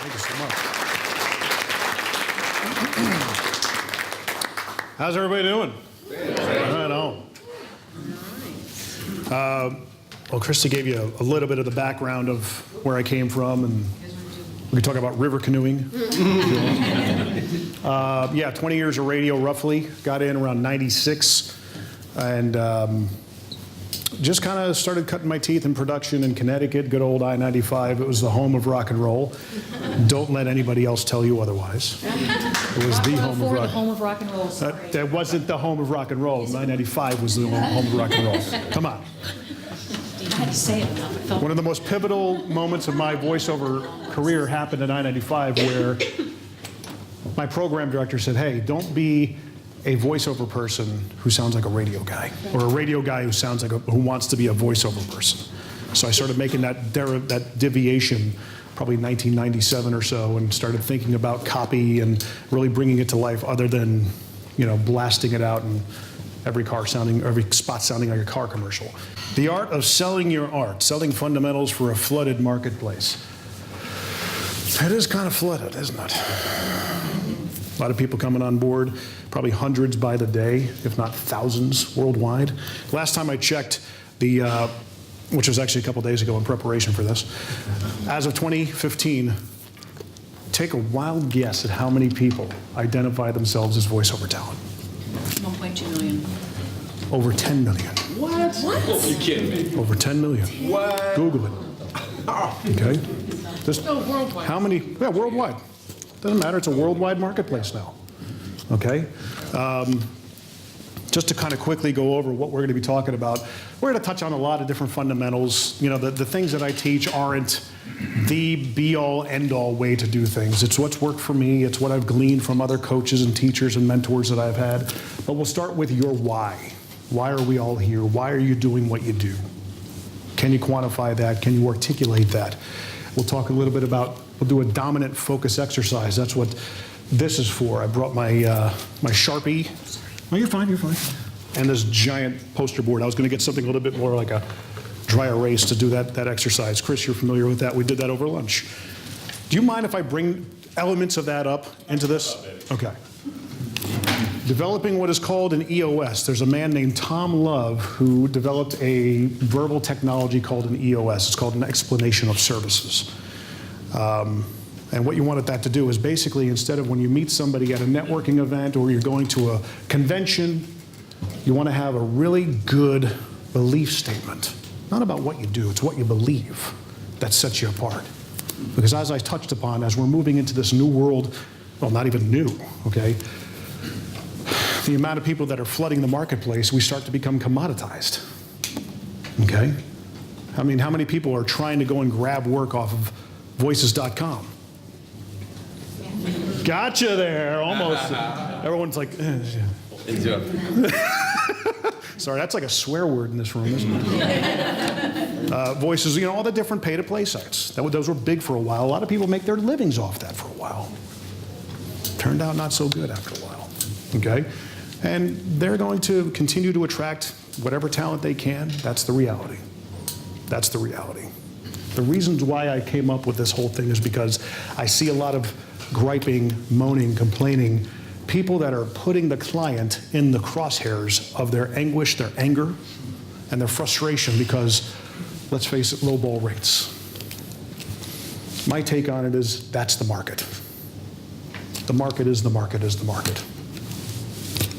Thank you so much. How's everybody doing? Right on. Well, Christy gave you a little bit of the background of where I came from, and we can talk about river canoeing. Yeah, 20 years of radio roughly. Got in around 96, and just kind of started cutting my teeth in production in Connecticut, good old I-95. It was the home of rock and roll. Don't let anybody else tell you otherwise. It was the home of rock and roll. That wasn't the home of rock and roll. I-95 was the home of rock and roll. Come on. I had to say it enough. One of the most pivotal moments of my voiceover career happened at I-95, where my program director said, hey, don't be a voiceover person who sounds like a radio guy, or a radio guy who sounds like who wants to be a voiceover person. So I started making that deviation probably 1997 or so, and started thinking about copy and really bringing it to life, other than, you know, blasting it out and every spot sounding like a car commercial. The art of selling your art, selling fundamentals for a flooded marketplace. It is kind of flooded, isn't it? A lot of people coming on board, probably hundreds by the day, if not thousands worldwide. Last time I checked, which was actually a couple days ago in preparation for this, as of 2015, take a wild guess at how many people identify themselves as voiceover talent. 1.2 million. Over 10 million. What? What? You kidding me? Over 10 million. What? Google it. Okay? Worldwide. How many? Yeah, worldwide. Doesn't matter. It's a worldwide marketplace now. Okay? Just to kind of quickly go over what we're going to be talking about, we're going to touch on a lot of different fundamentals. You know, the things that I teach aren't the be-all, end-all way to do things. It's what's worked for me. It's what I've gleaned from other coaches and teachers and mentors that I've had. But we'll start with your why. Why are we all here? Why are you doing what you do? Can you quantify that? Can you articulate that? We'll talk a little bit about, we'll do a dominant focus exercise. That's what this is for. I brought my my Sharpie. Oh, you're fine, you're fine. And this giant poster board. I was going to get something a little bit more like a dry erase to do that exercise. Chris, you're familiar with that. We did that over lunch. Do you mind if I bring elements of that up into this? Okay. Developing what is called an EOS. There's a man named Tom Love who developed a verbal technology called an EOS. It's called an explanation of services. And what you wanted that to do is basically, instead of when you meet somebody at a networking event or you're going to a convention, you want to have a really good belief statement. Not about what you do, it's what you believe that sets you apart. Because as I touched upon, as we're moving into this new world, well, not even new, okay? The amount of people that are flooding the marketplace, we start to become commoditized, okay? I mean, how many people are trying to go and grab work off of voices.com? Gotcha there, almost. Everyone's like, sorry, that's like a swear word in this room, isn't it? Voices, you know, all the different pay-to-play sites. Those were big for a while. A lot of people make their livings off that for a while. Turned out not so good after a while, okay? And they're going to continue to attract whatever talent they can. That's the reality. That's the reality. The reasons why I came up with this whole thing is because I see a lot of griping, moaning, complaining, people that are putting the client in the crosshairs of their anguish, their anger, and their frustration because, let's face it, lowball rates. My take on it is that's the market. The market is the market is the market.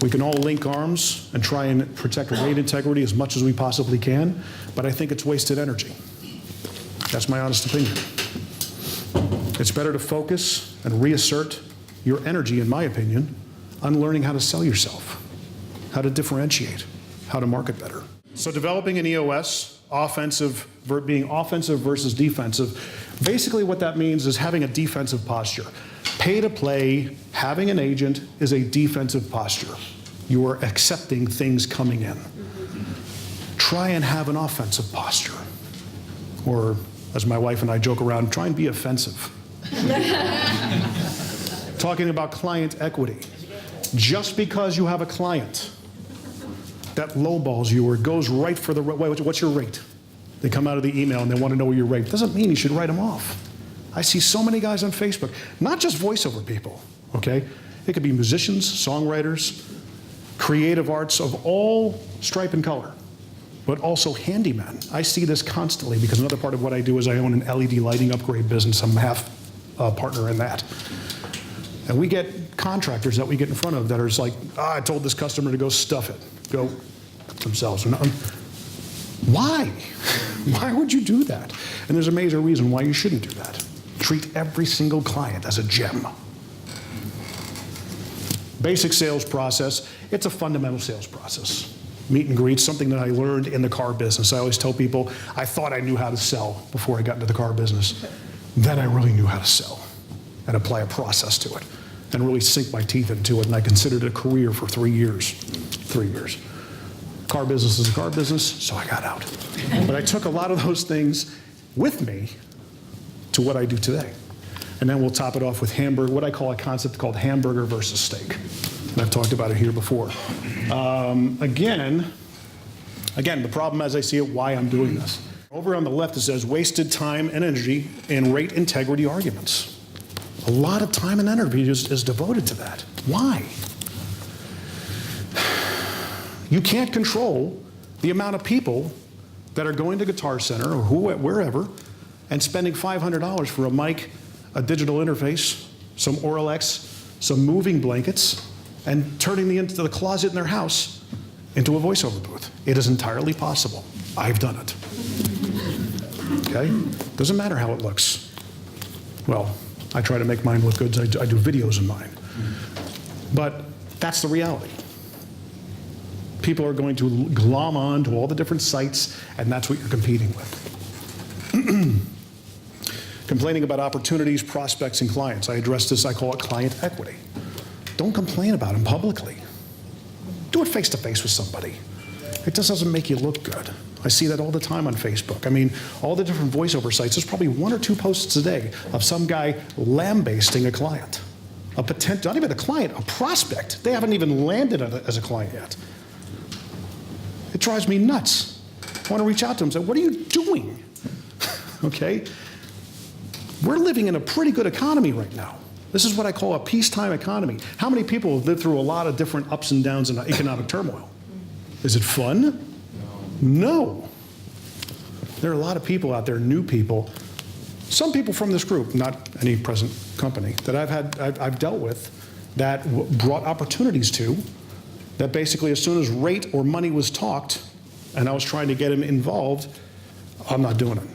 We can all link arms and try and protect rate integrity as much as we possibly can, but I think it's wasted energy. That's my honest opinion. It's better to focus and reassert your energy, in my opinion, on learning how to sell yourself, how to differentiate, how to market better. So developing an EOS, being offensive versus defensive, basically what that means is having a defensive posture. Pay to play, having an agent is a defensive posture. You are accepting things coming in. Try and have an offensive posture. Or, as my wife and I joke around, try and be offensive. Talking about client equity. Just because you have a client that lowballs you or goes right for the, what's your rate? They come out of the email and they want to know your rate. Doesn't mean you should write them off. I see so many guys on Facebook, not just voiceover people, okay? It could be musicians, songwriters, creative arts of all stripe and color, but also handymen. I see this constantly because another part of what I do is I own an LED lighting upgrade business. I'm half partner in that. And we get contractors that we get in front of that are just like, I told this customer to go stuff it, go themselves. Why? Why would you do that? And there's a major reason why you shouldn't do that. Treat every single client as a gem. Basic sales process, it's a fundamental sales process. Meet and greet, something that I learned in the car business. I always tell people, I thought I knew how to sell before I got into the car business. Then I really knew how to sell and apply a process to it and really sink my teeth into it. And I considered it a career for 3 years. 3 years. Car business is a car business, so I got out. But I took a lot of those things with me to what I do today. And then we'll top it off with hamburger, what I call a concept called hamburger versus steak. And I've talked about it here before. Again, the problem as I see it, why I'm doing this. Over on the left it says wasted time and energy in rate integrity arguments. A lot of time and energy is devoted to that. Why? You can't control the amount of people that are going to Guitar Center or wherever and spending $500 for a mic, a digital interface, some Oralex, some moving blankets, and turning into the closet in their house into a voiceover booth. It is entirely possible. I've done it. Okay? Doesn't matter how it looks. Well, I try to make mine look good. I do videos in mine. But that's the reality. People are going to glom on to all the different sites, and that's what you're competing with. Complaining about opportunities, prospects, and clients. I address this, I call it client equity. Don't complain about them publicly. Do it face-to-face with somebody. It just doesn't make you look good. I see that all the time on Facebook. I mean, all the different voiceover sites, there's probably 1 or 2 posts a day of some guy lambasting a client. A potential, not even a client, a prospect. They haven't even landed as a client yet. It drives me nuts. I want to reach out to them and say, what are you doing? Okay? We're living in a pretty good economy right now. This is what I call a peacetime economy. How many people have lived through a lot of different ups and downs in economic turmoil? Is it fun? No. There are a lot of people out there, new people, some people from this group, not any present company, that I've dealt with that brought opportunities to, that basically as soon as rate or money was talked and I was trying to get him involved, I'm not doing it.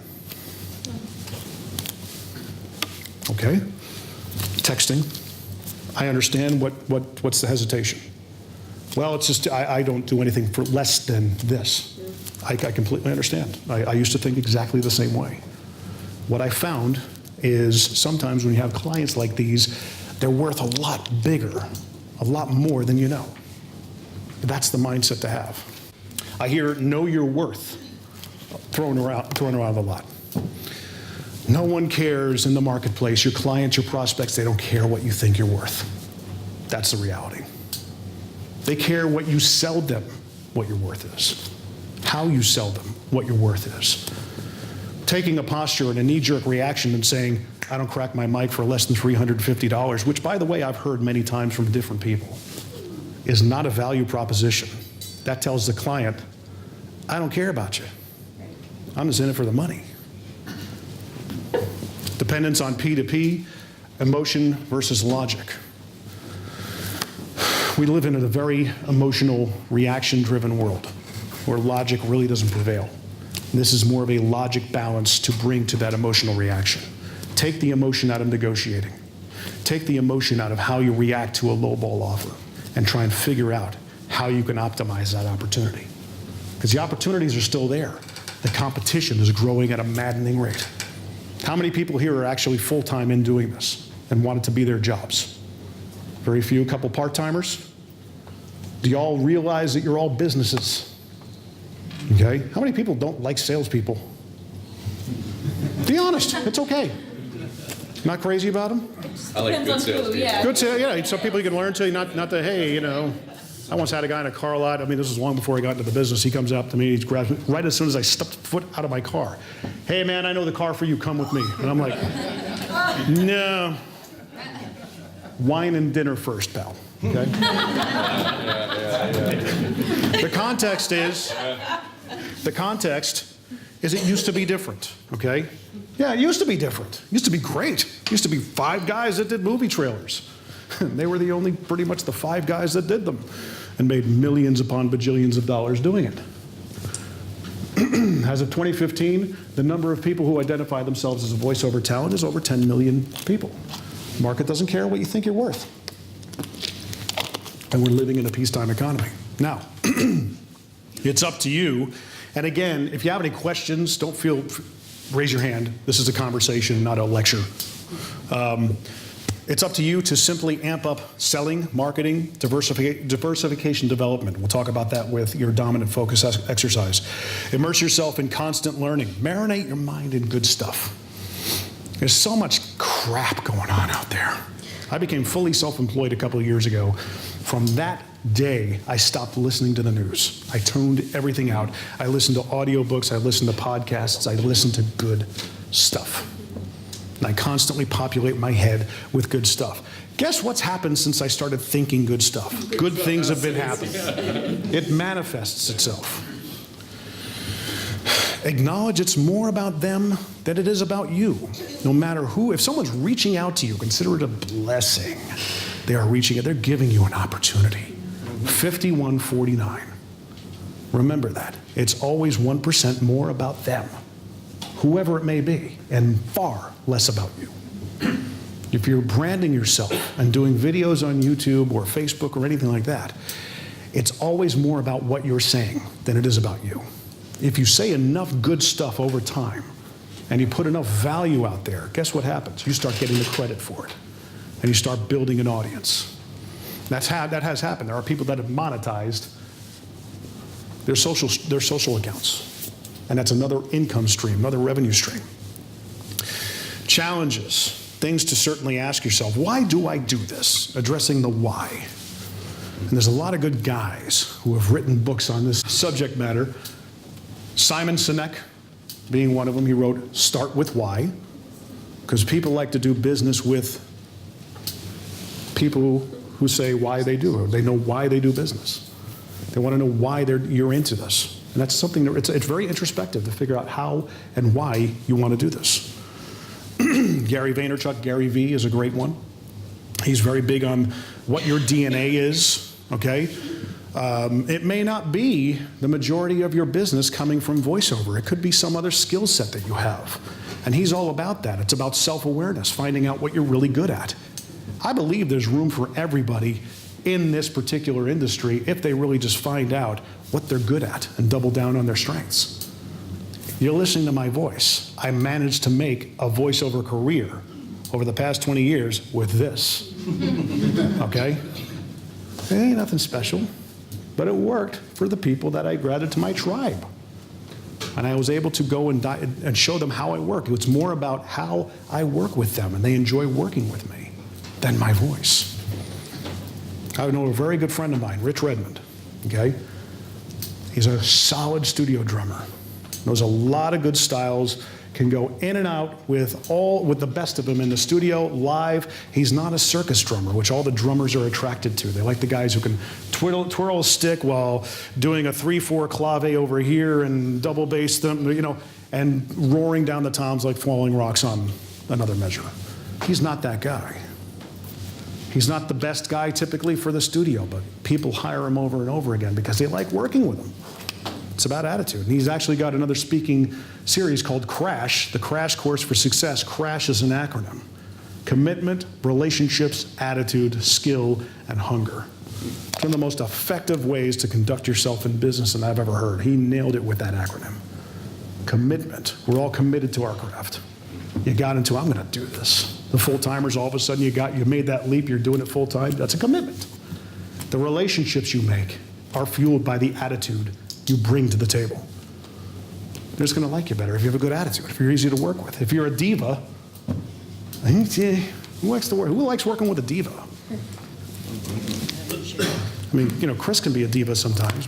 Okay? Texting. I understand what's the hesitation. Well, it's just I don't do anything for less than this. I completely understand. I used to think exactly the same way. What I found is sometimes when you have clients like these, they're worth a lot bigger, a lot more than you know. That's the mindset to have. I hear know your worth thrown around a lot. No one cares in the marketplace. Your clients, your prospects, they don't care what you think you're worth. That's the reality. They care what you sell them, what your worth is. How you sell them, what your worth is. Taking a posture and a knee-jerk reaction and saying, I don't crack my mic for less than $350, which, by the way, I've heard many times from different people, is not a value proposition. That tells the client, I don't care about you. I'm just in it for the money. Dependence on P2P, emotion versus logic. We live in a very emotional, reaction-driven world where logic really doesn't prevail. And this is more of a logic balance to bring to that emotional reaction. Take the emotion out of negotiating. Take the emotion out of how you react to a lowball offer and try and figure out how you can optimize that opportunity. Because the opportunities are still there. The competition is growing at a maddening rate. How many people here are actually full-time in doing this and want it to be their jobs? Very few, a couple part-timers. Do you all realize that you're all businesses? Okay? How many people don't like salespeople? Be honest, it's okay. Not crazy about them? I like good salespeople. Yeah. Good sales, yeah, some people you can learn to, not the, hey, you know. I once had a guy in a car lot, I mean, this was long before I got into the business. He comes up to me, he grabs me, right as soon as I stepped foot out of my car. Hey man, I know the car for you, come with me. And I'm like, No. Wine and dinner first, pal. Okay? The context is it used to be different, okay? Yeah, it used to be different. It used to be great. It used to be 5 guys that did movie trailers. They were pretty much the 5 guys that did them and made millions upon bajillions of dollars doing it. As of 2015, the number of people who identify themselves as a voiceover talent is over 10 million people. The market doesn't care what you think you're worth. And we're living in a peacetime economy. Now, it's up to you. And again, if you have any questions, raise your hand. This is a conversation, not a lecture. It's up to you to simply amp up selling, marketing, diversification development. We'll talk about that with your dominant focus exercise. Immerse yourself in constant learning. Marinate your mind in good stuff. There's so much crap going on out there. I became fully self-employed a couple of years ago. From that day, I stopped listening to the news. I tuned everything out. I listened to audiobooks, I listened to podcasts, I listened to good stuff. And I constantly populate my head with good stuff. Guess what's happened since I started thinking good stuff? Good things have been happening. It manifests itself. Acknowledge it's more about them than it is about you. No matter who, if someone's reaching out to you, consider it a blessing. They are reaching it, they're giving you an opportunity. 51-49. Remember that. It's always 1% more about them, whoever it may be, and far less about you. If you're branding yourself and doing videos on YouTube or Facebook or anything like that, it's always more about what you're saying than it is about you. If you say enough good stuff over time and you put enough value out there, guess what happens? You start getting the credit for it and you start building an audience. That has happened. There are people that have monetized their social accounts, and that's another income stream, another revenue stream. Challenges, things to certainly ask yourself. Why do I do this? Addressing the why. And there's a lot of good guys who have written books on this subject matter. Simon Sinek being one of them. He wrote Start With Why, because people like to do business with people who say why they do it. They know why they do business. They want to know why you're into this. And that's something that it's very introspective to figure out how and why you want to do this. Gary Vaynerchuk, Gary V, is a great one. He's very big on what your DNA is, okay? It may not be the majority of your business coming from voiceover. It could be some other skill set that you have. And he's all about that. It's about self-awareness, finding out what you're really good at. I believe there's room for everybody in this particular industry if they really just find out what they're good at and double down on their strengths. You're listening to my voice. I managed to make a voiceover career over the past 20 years with this, okay? It ain't nothing special, but it worked for the people that I added to my tribe. And I was able to go and show them how I work. It's more about how I work with them, and they enjoy working with me than my voice. I know a very good friend of mine, Rich Redmond, okay? He's a solid studio drummer. Knows a lot of good styles, can go in and out with the best of them in the studio, live. He's not a circus drummer, which all the drummers are attracted to. They like the guys who can twirl a stick while doing a 3/4 clave over here and double bass them, and roaring down the toms like falling rocks on another measure. He's not that guy. He's not the best guy typically for the studio, but people hire him over and over again because they like working with him. It's about attitude. And he's actually got another speaking series called Crash, the Crash Course for Success. Crash is an acronym. Commitment, relationships, attitude, skill, and hunger. It's one of the most effective ways to conduct yourself in business that I've ever heard. He nailed it with that acronym. Commitment. We're all committed to our craft. You got into, I'm going to do this. The full-timers, all of a sudden you made that leap, you're doing it full-time. That's a commitment. The relationships you make are fueled by the attitude you bring to the table. They're just going to like you better if you have a good attitude, if you're easy to work with. If you're a diva, who likes working with a diva? I mean, Chris can be a diva sometimes.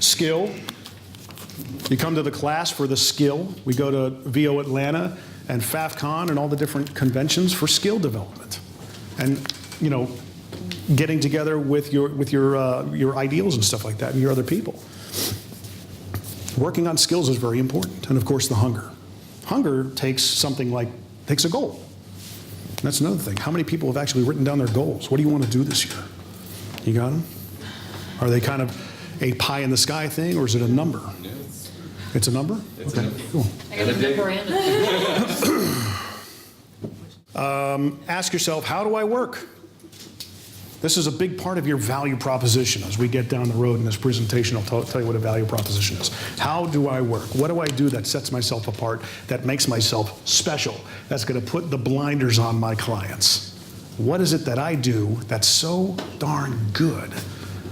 Skill. You come to the class for the skill. We go to VO Atlanta and FAFCon and all the different conventions for skill development. And, you know, getting together with your ideals and stuff like that and your other people. Working on skills is very important. And of course, the hunger. Hunger takes a goal. And that's another thing. How many people have actually written down their goals? What do you want to do this year? You got them? Are they kind of a pie in the sky thing, or is it a number? It's a number? Okay, cool. I got a number and Ask yourself, how do I work? This is a big part of your value proposition. As we get down the road in this presentation, I'll tell you what a value proposition is. How do I work? What do I do that sets myself apart, that makes myself special, that's going to put the blinders on my clients? What is it that I do that's so darn good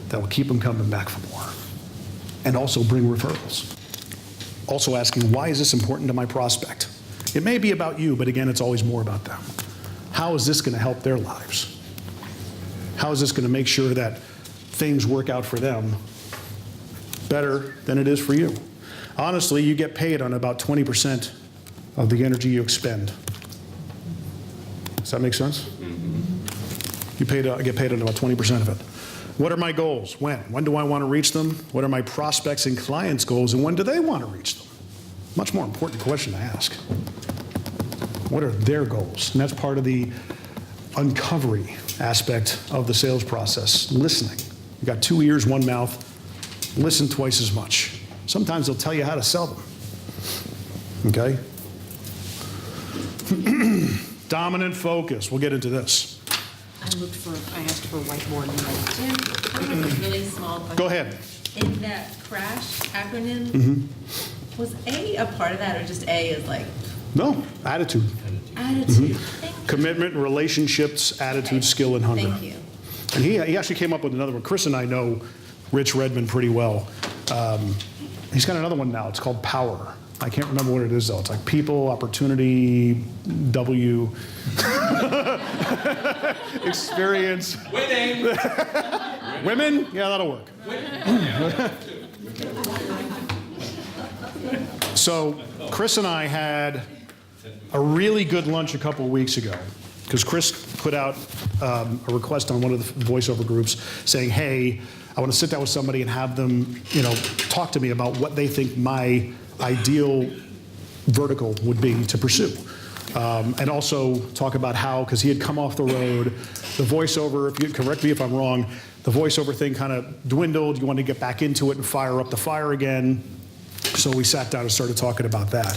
that will keep them coming back for more? And also bring referrals. Also asking, why is this important to my prospect? It may be about you, but again, it's always more about them. How is this going to help their lives? How is this going to make sure that things work out for them better than it is for you? Honestly, you get paid on about 20% of the energy you expend. Does that make sense? You get paid on about 20% of it. What are my goals? When? When do I want to reach them? What are my prospects and clients' goals, and when do they want to reach them? Much more important question to ask. What are their goals? And that's part of the uncovery aspect of the sales process, listening. You got 2 ears, 1 mouth, listen twice as much. Sometimes they'll tell you how to sell them. Okay? Dominant focus. We'll get into this. I asked for a whiteboard. Jim, I have a really small question. Go ahead. In that CRASH acronym, was A part of that, or just A is like No, attitude. attitude? Thank you. Commitment, relationships, attitude, Okay. skill, and hunger. Thank you. And he actually came up with another one. Chris and I know Rich Redmond pretty well. He's got another one now. It's called Power. I can't remember what it is, though. It's like people, opportunity, W, experience. Winning. Women? Yeah, that'll work. So Chris and I had a really good lunch a couple of weeks ago, because Chris put out a request on one of the voiceover groups saying, hey, I want to sit down with somebody and have them, talk to me about what they think my ideal vertical would be to pursue. And also talk about how, because he had come off the road, the voiceover, if you correct me if I'm wrong, the voiceover thing kind of dwindled. You want to get back into it and fire up the fire again. So we sat down and started talking about that.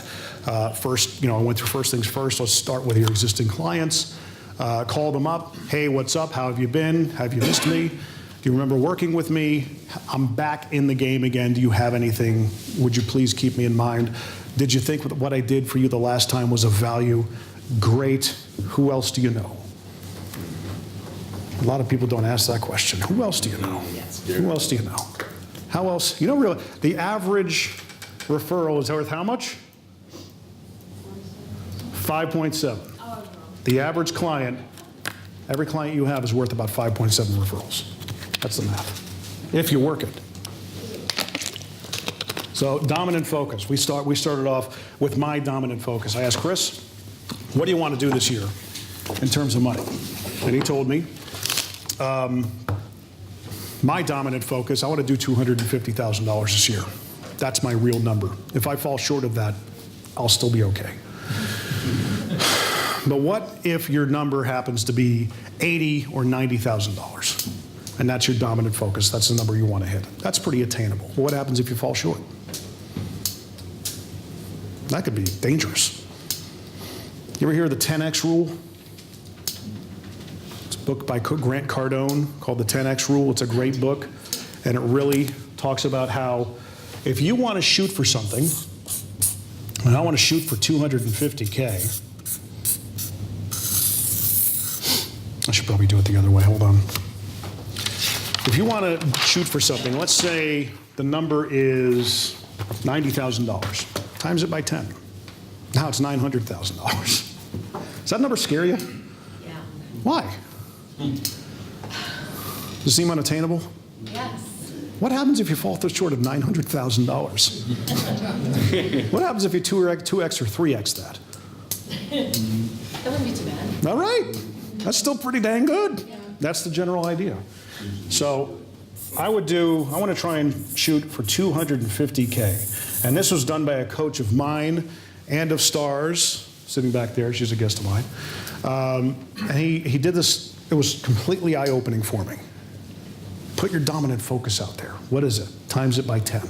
First, I went through first things first. Let's start with your existing clients. Call them up. Hey, what's up? How have you been? Have you missed me? Do you remember working with me? I'm back in the game again. Do you have anything? Would you please keep me in mind? Did you think that what I did for you the last time was of value? Great. Who else do you know? A lot of people don't ask that question. Who else do you know? Who else do you know? How else? Really, the average referral is worth how much? 5.7. The average client, every client you have is worth about 5.7 referrals. That's the math, if you work it. So dominant focus. We started off with my dominant focus. I asked Chris, what do you want to do this year in terms of money? And he told me, my dominant focus, I want to do $250,000 this year. That's my real number. If I fall short of that, I'll still be okay. But what if your number happens to be $80,000 or $90,000? And that's your dominant focus. That's the number you want to hit. That's pretty attainable. What happens if you fall short? That could be dangerous. You ever hear of the 10X rule? It's a book by Grant Cardone called The 10X Rule. It's a great book. And it really talks about how if you want to shoot for something, and I want to shoot for 250K, I should probably do it the other way. Hold on. If you want to shoot for something, let's say the number is $90,000. Times it by 10. Now it's $900,000. Does that number scare you? Yeah. Why? Does it seem unattainable? Yes. What happens if you fall short of $900,000? What happens if you 2x or 3x that? That wouldn't be too bad. All right. That's still pretty dang good. Yeah. That's the general idea. So I want to try and shoot for 250K. And this was done by a coach of mine and of Star's, sitting back there. She's a guest of mine. And he did this. It was completely eye-opening for me. Put your dominant focus out there. What is it? Times it by 10.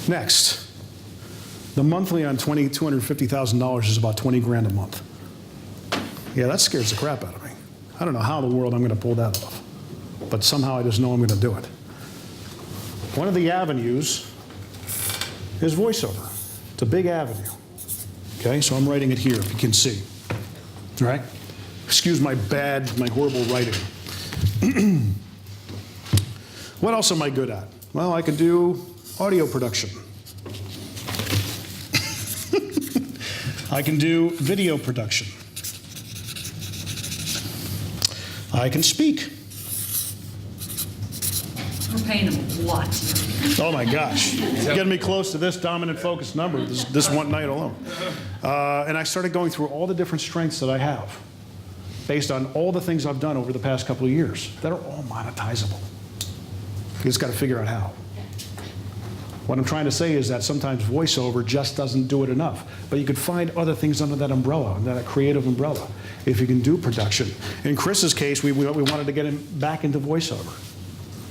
Next, the monthly on $250,000 is about 20 grand a month. Yeah, that scares the crap out of me. I don't know how in the world I'm going to pull that off, but somehow I just know I'm going to do it. One of the avenues is voiceover. It's a big avenue. Okay, so I'm writing it here, if you can see. All right? Excuse my horrible writing. What else am I good at? Well, I can do audio production. I can do video production. I can speak. We're paying them what? Oh my gosh. Getting me close to this dominant focus number this one night alone. And I started going through all the different strengths that I have based on all the things I've done over the past couple of years that are all monetizable. You just got to figure out how. What I'm trying to say is that sometimes voiceover just doesn't do it enough. But you could find other things under that umbrella, under that creative umbrella, if you can do production. In Chris's case, we wanted to get him back into voiceover.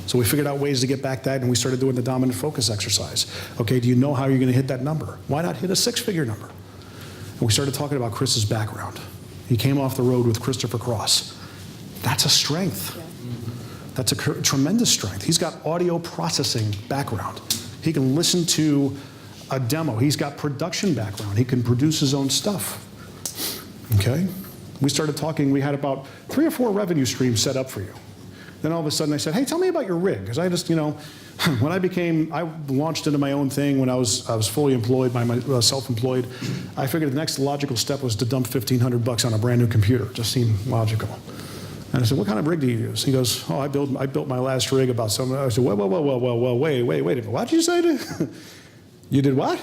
So we figured out ways to get back that, and we started doing the dominant focus exercise. Okay, do you know how you're going to hit that number? Why not hit a six-figure number? And we started talking about Chris's background. He came off the road with Christopher Cross. That's a strength. That's a tremendous strength. He's got audio processing background. He can listen to a demo. He's got production background. He can produce his own stuff. Okay? We started talking. We had about 3 or 4 revenue streams set up for you. Then all of a sudden I said, hey, tell me about your rig. Because I just, when I launched into my own thing when I was fully employed, self-employed. I figured the next logical step was to dump $1,500 on a brand new computer. It just seemed logical. And I said, what kind of rig do you use? He goes, oh, I built my last rig about something. I said, wait a minute. What did you say? You did what?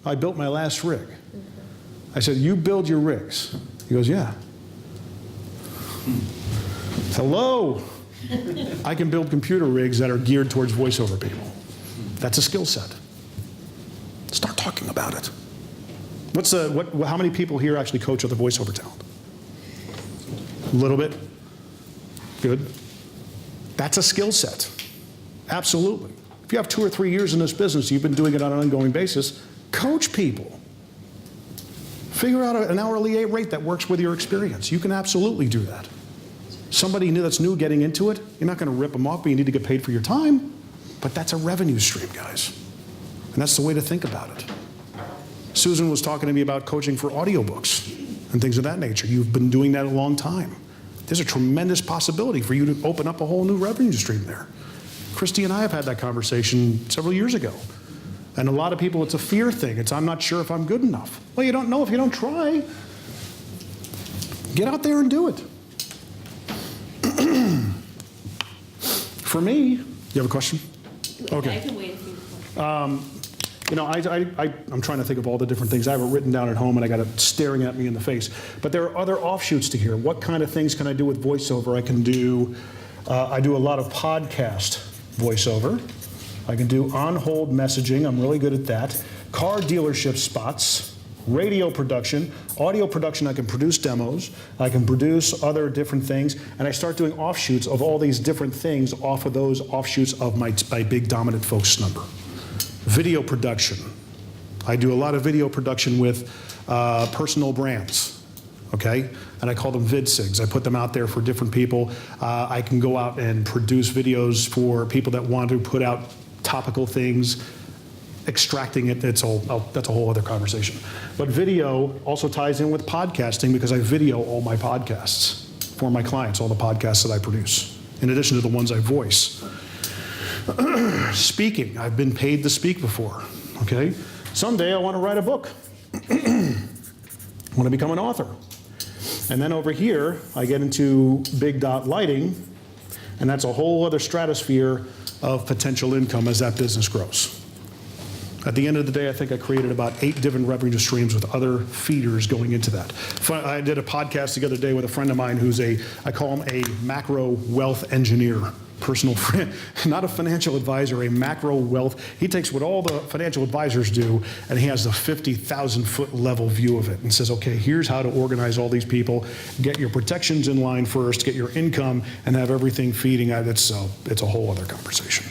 I built my last rig. I said, you build your rigs? He goes, yeah. Hello. I can build computer rigs that are geared towards voiceover people. That's a skill set. Start talking about it. How many people here actually coach other voiceover talent? A little bit? Good. That's a skill set. Absolutely. If you have 2 or 3 years in this business, you've been doing it on an ongoing basis, coach people. Figure out an hourly rate that works with your experience. You can absolutely do that. Somebody new that's new getting into it, you're not going to rip them off, but you need to get paid for your time. But that's a revenue stream, guys. And that's the way to think about it. Susan was talking to me about coaching for audiobooks and things of that nature. You've been doing that a long time. There's a tremendous possibility for you to open up a whole new revenue stream there. Christy and I have had that conversation several years ago. And a lot of people, it's a fear thing. It's, I'm not sure if I'm good enough. Well, you don't know if you don't try. Get out there and do it. For me, you have a question? Okay. I can wait if you I'm trying to think of all the different things. I have it written down at home and I got it staring at me in the face. But there are other offshoots to here. What kind of things can I do with voiceover? I can do, I do a lot of podcast voiceover. I can do on-hold messaging. I'm really good at that. Car dealership spots. Radio production, audio production. I can produce demos. I can produce other different things. And I start doing offshoots of all these different things off of those offshoots of my big dominant focus number. Video production. I do a lot of video production with personal brands, okay? And I call them VidSigs. I put them out there for different people. I can go out and produce videos for people that want to put out topical things. Extracting it, that's a whole other conversation. But video also ties in with podcasting because I video all my podcasts for my clients, all the podcasts that I produce, in addition to the ones I voice. Speaking, I've been paid to speak before, okay? Someday I want to write a book. I want to become an author. And then over here, I get into big dot lighting, and that's a whole other stratosphere of potential income as that business grows. At the end of the day, I think I created about 8 different revenue streams with other feeders going into that. I did a podcast the other day with a friend of mine who's I call him a macro wealth engineer, personal friend, not a financial advisor, a macro wealth. He takes what all the financial advisors do and he has the 50,000-foot level view of it and says, okay, here's how to organize all these people, get your protections in line first, get your income, and have everything feeding out. It's a whole other conversation.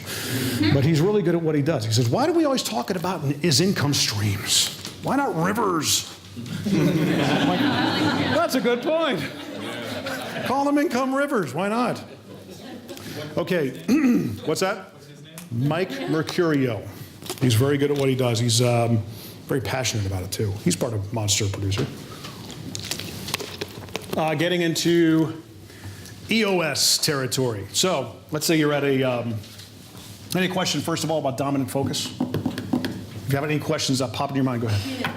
But he's really good at what he does. He says, why do we always talk about his income streams? Why not rivers? Like, that's a good point. Call them income rivers. Why not? Okay, what's that? Mike Mercurio. He's very good at what he does. He's very passionate about it too. He's part of Monster Producer. Getting into EOS territory. So let's say you're at any question first of all about dominant focus? If you have any questions that pop in your mind, go ahead. Yeah.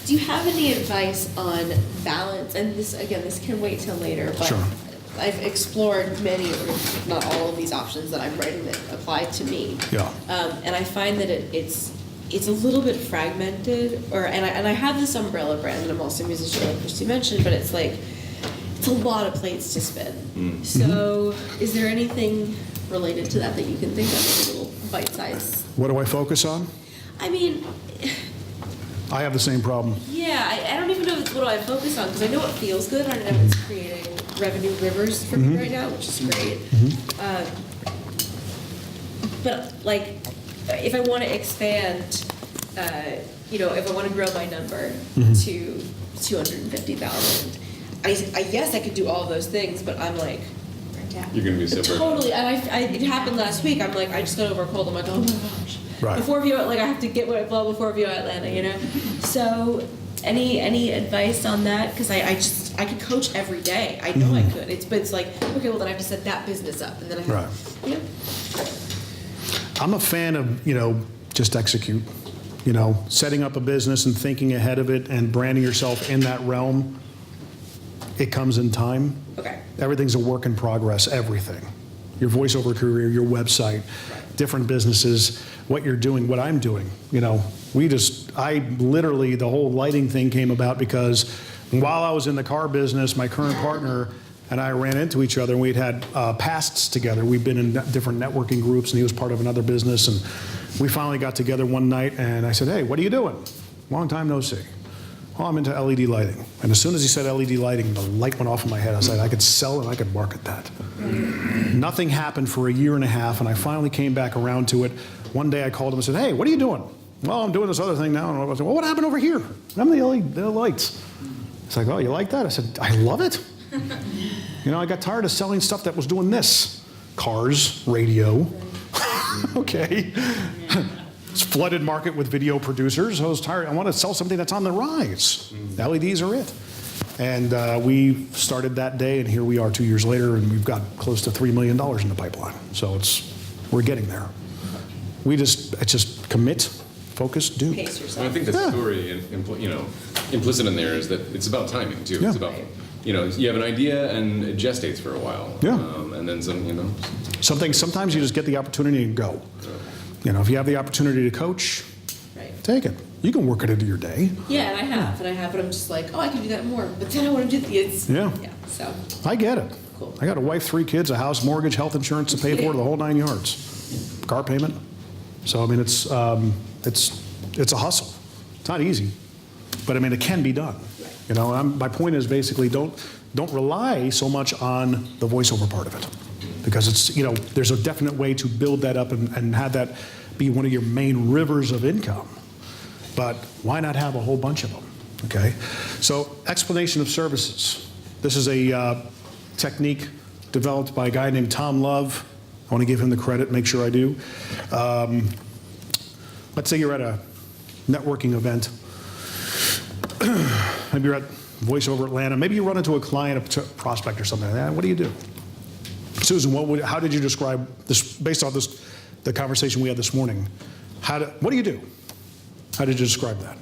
Do you have any advice on balance? And this can wait till later, but Sure. I've explored many, or if not all of these options that I'm writing that apply to me. Yeah. And I find that it's a little bit fragmented, and I have this umbrella brand, and I'm also a musician, like Christy mentioned, but it's like, it's a lot of plates to spin. So is there anything related to that you can think of as a little bite-sized? What do I focus on? I mean, I have the same problem. yeah, I don't even know what do I focus on, because I know it feels good, and I know it's creating revenue rivers for me right now, which is great. But like, if I want to expand, if I want to grow my number to 250,000, I guess I could do all those things, but I'm like, You're going to be separate. totally. And it happened last week. I'm like, I just got over a cold. I'm like, oh my gosh. Right. Before VO, like I have to get my blood before VO Atlanta, So, any advice on that? Because I could coach every day. I know I could. It's like, okay, well then I have to set that business up, and then I have, Right. I'm a fan of, just execute. Setting up a business and thinking ahead of it and branding yourself in that realm. It comes in time. Okay. Everything's a work in progress, everything. Your voiceover career, your website, different businesses, what you're doing, what I'm doing. I literally, the whole lighting thing came about because while I was in the car business, my current partner and I ran into each other, and we'd had pasts together. We'd been in different networking groups, and he was part of another business, and we finally got together one night, and I said, hey, what are you doing? Long time no see. Oh, I'm into LED lighting. And as soon as he said LED lighting, the light went off in my head. I said, I could sell and I could market that. Nothing happened for a year and a half, and I finally came back around to it. One day I called him and said, hey, what are you doing? Well, I'm doing this other thing now. And I said, well, what happened over here? I'm the LED lights. It's like, oh, you like that? I said, I love it. I got tired of selling stuff that was doing this. Cars, radio. Okay. It's flooded market with video producers. I was tired. I want to sell something that's on the rise. LEDs are it. And we started that day, and here we are 2 years later, and we've got close to $3 million in the pipeline. So we're getting there. It's just commit, focus, do. Pace yourself. And I think the story, implicit in there is that it's about timing too. Yeah. It's about, you have an idea and it gestates for a while. Yeah. And then Sometimes you just get the opportunity and go. If you have the opportunity to coach, take it. You can work it into your day. Yeah, and I have, but I'm just like, oh, I can do that more. But then I want to do it's so I get it. Cool. I got a wife, 3 kids, a house, mortgage, health insurance to pay for, the whole 9 yards. Car payment. So it's a hustle. It's not easy, but it can be done. My point is basically don't rely so much on the voiceover part of it, because there's a definite way to build that up and have that be one of your main rivers of income. But why not have a whole bunch of them? Okay. So explanation of services. This is a technique developed by a guy named Tom Love. I want to give him the credit, make sure I do. Let's say you're at a networking event. Maybe you're at VoiceOver Atlanta. Maybe you run into a client, a prospect or something like that. What do you do? Susan, how did you describe this, based on the conversation we had this morning? What do you do? How did you describe that?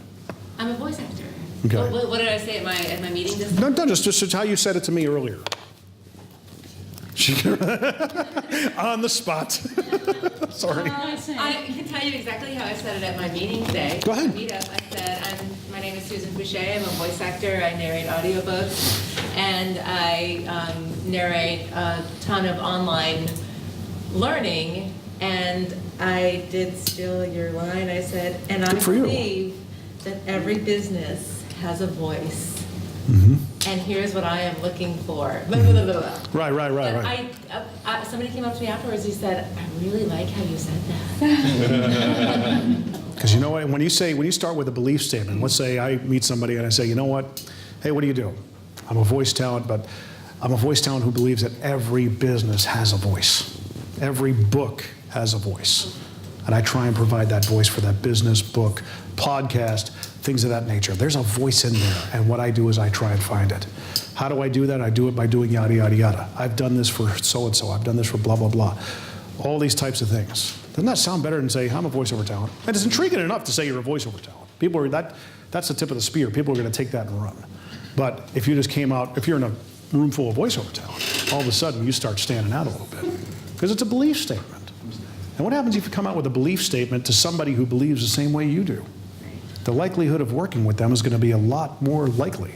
I'm a voice actor. Okay. What did I say at my meeting this No, just how you said it to me earlier. On the spot. Sorry. I can tell you exactly how I said it at my meeting today. Go ahead. Meetup. I said, my name is Susan Boucher. I'm a voice actor. I narrate audiobooks, and I narrate a ton of online learning. And I did steal your line. I said, and I Good for you. believe that every business has a voice. And here's what I am looking for. Blah, blah, blah, blah, blah. Right. But somebody came up to me afterwards. He said, "I really like how you said that." Because you know what? When you start with a belief statement, let's say I meet somebody and I say, you know what? Hey, what do you do? I'm a voice talent, but I'm a voice talent who believes that every business has a voice. Every book has a voice. And I try and provide that voice for that business, book, podcast, things of that nature. There's a voice in there, and what I do is I try and find it. How do I do that? I do it by doing yada, yada, yada. I've done this for so-and-so. I've done this for blah, blah, blah. All these types of things. Doesn't that sound better than say, I'm a voiceover talent? And it's intriguing enough to say you're a voiceover talent. People are, that's the tip of the spear. People are going to take that and run. But if you just came out, if you're in a room full of voiceover talent, all of a sudden you start standing out a little bit. Because it's a belief statement. And what happens if you come out with a belief statement to somebody who believes the same way you do? The likelihood of working with them is going to be a lot more likely.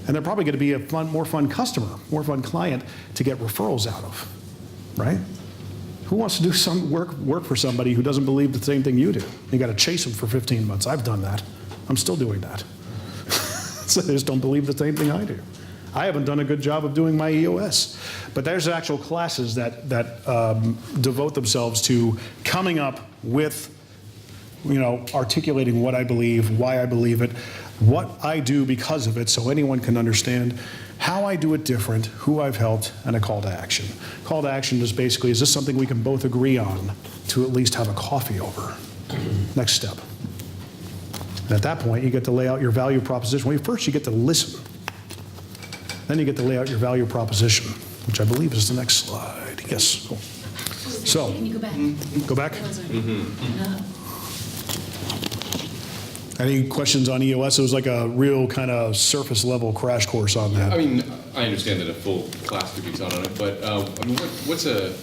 And they're probably going to be a more fun customer, more fun client to get referrals out of, right? Who wants to do some work for somebody who doesn't believe the same thing you do? You got to chase them for 15 months. I've done that. I'm still doing that. So they just don't believe the same thing I do. I haven't done a good job of doing my EOS. But there's actual classes that devote themselves to coming up with, articulating what I believe, why I believe it, what I do because of it, so anyone can understand how I do it different, who I've helped, and a call to action. Call to action is basically, is this something we can both agree on to at least have a coffee over? Next step. And at that point, you get to lay out your value proposition. Well, first you get to listen. Then you get to lay out your value proposition, which I believe is the next slide. Yes. Cool. So, Can you go back? go back. Any questions on EOS? It was like a real kind of surface level crash course on that. I mean, I understand that a full class could be taught on it, but I mean, what's a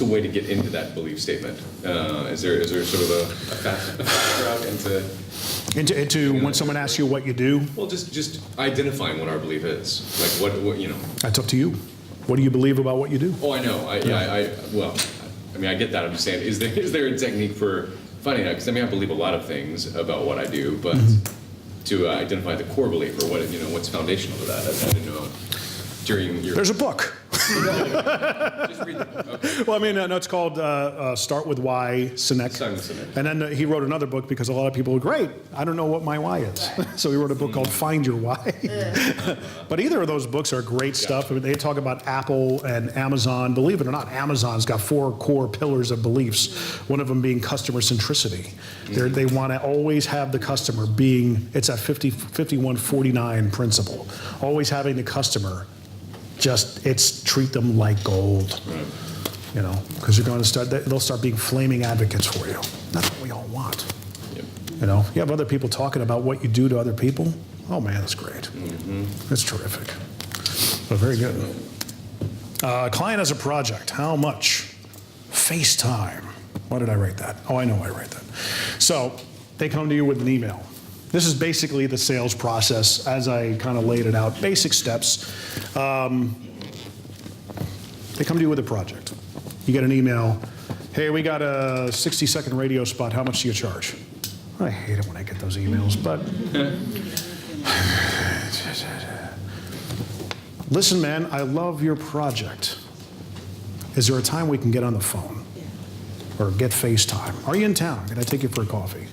way to get into that belief statement? Is there sort of a fast route into when someone asks you what you do? Well, just identifying what our belief is. Like what. That's up to you. What do you believe about what you do? Oh, I know. I get that. I'm just saying, is there a technique for finding out? Because I believe a lot of things about what I do, but to identify the core belief or what's foundational to that, I didn't know during your. There's a book. Just read the book. Okay. Well, no, it's called Start With Why, Sinek. Start with Sinek. And then he wrote another book because a lot of people are great. I don't know what my why is. So he wrote a book called Find Your Why. But either of those books are great stuff. I mean, they talk about Apple and Amazon. Believe it or not, Amazon's got 4 core pillars of beliefs, one of them being customer centricity. They want to always have the customer being, it's that 51-49 principle, always having the customer it's treat them like gold, Right. because they'll start being flaming advocates for you. That's what we all want. Yep. You have other people talking about what you do to other people. Oh man, that's great. That's terrific. But very good. Client as a project, how much? FaceTime. Why did I write that? Oh, I know I write that. So they come to you with an email. This is basically the sales process as I kind of laid it out. Basic steps. They come to you with a project. You get an email. Hey, we got a 60-second radio spot. How much do you charge? I hate it when I get those emails, but listen, man, I love your project. Is there a time we can get on the phone or get FaceTime? Are you in town? Can I take you for a coffee?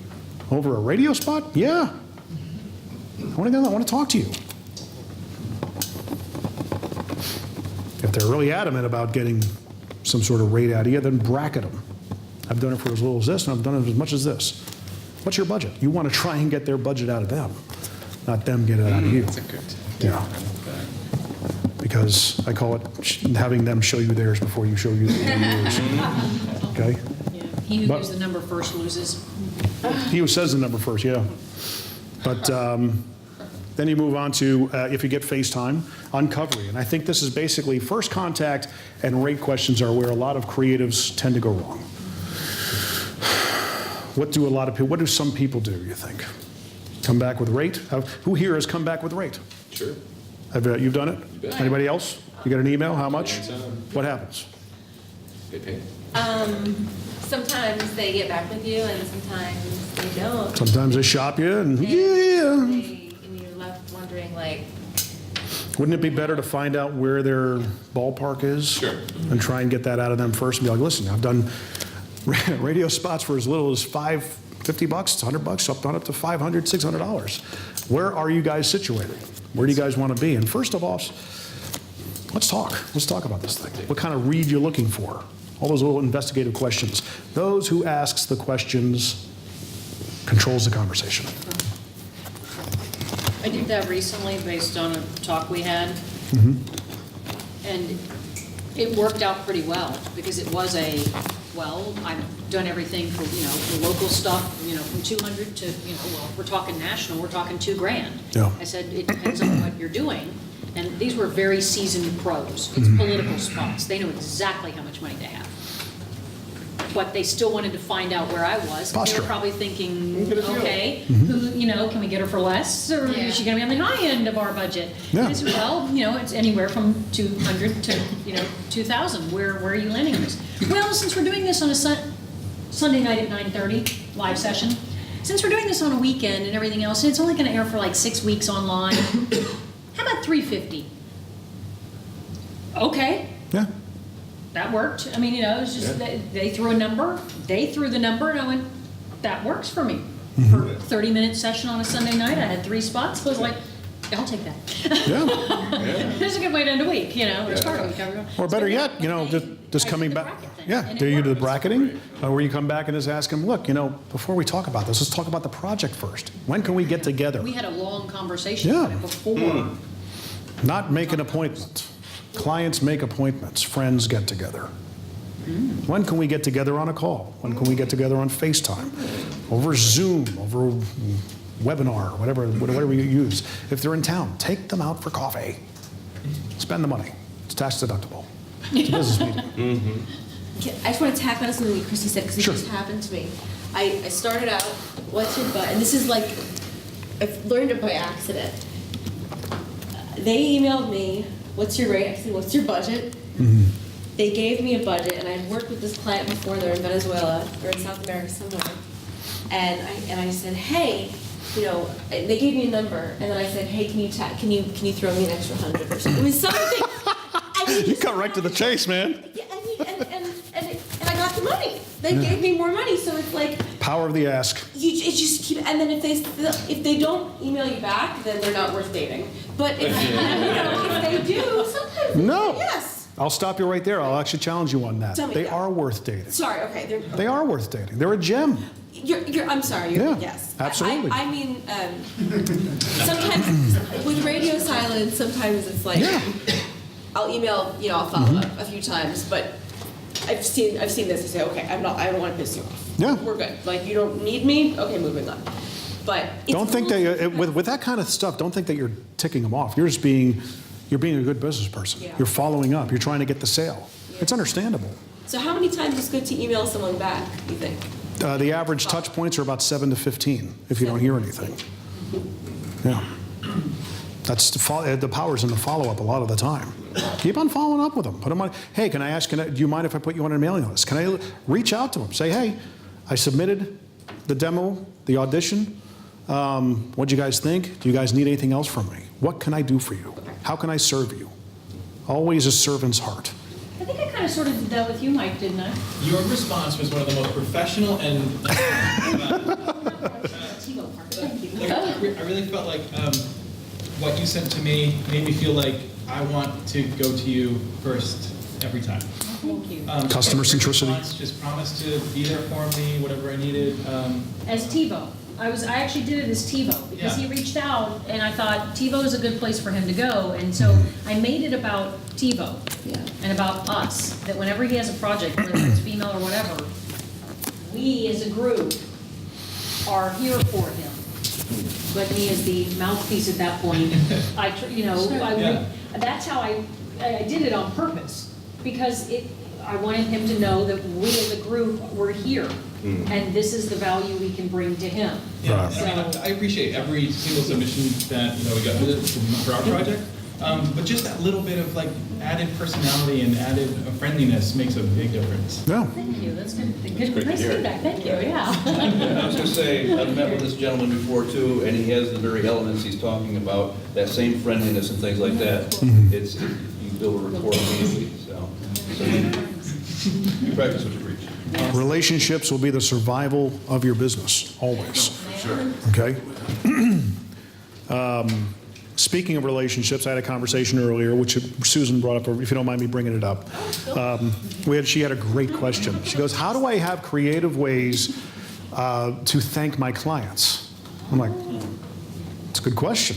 Over a radio spot? Yeah. I want to talk to you. If they're really adamant about getting some sort of rate out of you, then bracket them. I've done it for as little as this, and I've done it as much as this. What's your budget? You want to try and get their budget out of them, not them get it out of you. That's a good. Yeah. Because I call it having them show you theirs before you show you yours. Okay? He who But- gives the number first loses. He who says the number first, yeah. But Then you move on to, if you get FaceTime, uncovery. And I think this is basically first contact and rate questions are where a lot of creatives tend to go wrong. What do some people do, you think? Come back with rate? Who here has come back with rate? Sure. You've done it? You bet. Anybody else? You get an email, how much? Anytime. What happens? They pay. Sometimes they get back with you and sometimes they don't. Sometimes they shop you and And you're left wondering, like, Wouldn't it be better to find out where their ballpark is? Sure. And try and get that out of them first and be like, listen, I've done radio spots for as little as $50, $100, up to $500, $600. Where are you guys situated? Where do you guys want to be? And first of all, let's talk. Let's talk about this thing. What kind of read you're looking for? All those little investigative questions. Those who asks the questions controls the conversation. I did that recently based on a talk we had. And it worked out pretty well because it was I've done everything for, the local stuff, from 200 to, we're talking national, we're talking $2,000. Yeah. I said, it depends on what you're doing. And these were very seasoned pros. It's political spots. They know exactly how much money they have. But they still wanted to find out where I was. They Posture. were probably thinking, okay, can we get her for less? Or is she going to be on the high end of our budget? Yeah. And I said, well, it's anywhere from 200 to, 2,000. Where are you landing on this? Well, since we're doing this on a Sunday night at 9:30, live session, since we're doing this on a weekend and everything else, and it's only going to air for like 6 weeks online, how about 350? Okay. Yeah. That worked. I mean, it was just, they threw a number, they threw the number, and I went, that works for me. For a 30-minute session on a Sunday night, I had 3 spots, I was like, I'll take that. Yeah. This is a good way to end a week, it's part of the week. Or better yet, just coming back. Yeah, do you do the bracketing? Where you come back and just ask them, look, before we talk about this, let's talk about the project first. When can we get together? We had a long conversation Yeah. about it before. Not make an appointment. Clients make appointments. Friends get together. When can we get together on a call? When can we get together on FaceTime? Over Zoom, over webinar, whatever you use. If they're in town, take them out for coffee. Spend the money. It's tax deductible. It's a business meeting. I just want to tack on to something that Christy said because it Sure. just happened to me. I started out, what's your budget? And this is like, I've learned it by accident. They emailed me, what's your rate? I said, what's your budget? They gave me a budget, and I'd worked with this client before. They're in Venezuela or in South America somewhere. And I said, hey, they gave me a number, and then I said, hey, can you throw me an extra 100 or something? It was something. You got right to the chase, man. Yeah, and I got the money. They gave me more money, so it's like Power of the ask. it just keep. And then if they don't email you back, then they're not worth dating. But if they do, sometimes No. yes. I'll stop you right there. I'll actually challenge you on that. Tell me, They yeah. are worth dating. Sorry, okay. They are worth dating. They're a gem. I'm sorry. Yeah, Yes. absolutely. I mean, sometimes with radio silence, sometimes it's like I'll email. I'll follow up a few times, but I've seen this and say, okay, I don't want to piss you off. Yeah. We're good. Like, you don't need me. Okay, moving on. But it's Don't think really- with that kind of stuff, don't think that you're ticking them off. You're being a good business person. Yeah. You're following up. You're trying to get the sale. It's understandable. So how many times is good to email someone back, you think? The average touch points are about 7 to 15 if you don't hear anything. Yeah. That's the power's in the follow-up a lot of the time. Keep on following up with them. Put them on, hey, do you mind if I put you on a mailing list? Can I reach out to them? Say, hey, I submitted the demo, the audition. What'd you guys think? Do you guys need anything else from me? What can I do for you? How can I serve you? Always a servant's heart. I think I kind of sort of did that with you, Mike, didn't I? Your response was one of the most professional and I really felt like what you sent to me made me feel like I want to go to you first every time. Thank you. Customer your centricity. response just promised to be there for me, whatever I needed. As T-VOE. I actually did it as T-VOE because he reached out and I thought T-VOE is a good place for him to go. And so I made it about T-VOE and about us, that whenever he has a project, whether it's female or whatever, we as a group are here for him. but me as the mouthpiece at that point, Yeah. that's how I did it on purpose, because I wanted him to know that we as a group were here, and this is the value we can bring to him. Yeah, Right. and I appreciate every single submission that we got for our project, but just that little bit of like added personality and added friendliness makes a big difference. Yeah. Thank you, that's good, great to nice hear. feedback, thank you, yeah. I was gonna say, I've met with this gentleman before too, and he has the very elements he's talking about, that same friendliness and things like that. You build a rapport immediately, so you practice what you preach. Relationships will be the survival of your business, always. Sure. Okay? Speaking of relationships, I had a conversation earlier, which Susan brought up, if you don't mind me bringing it up. She had a great question. She goes, how do I have creative ways to thank my clients? I'm like, it's a good question.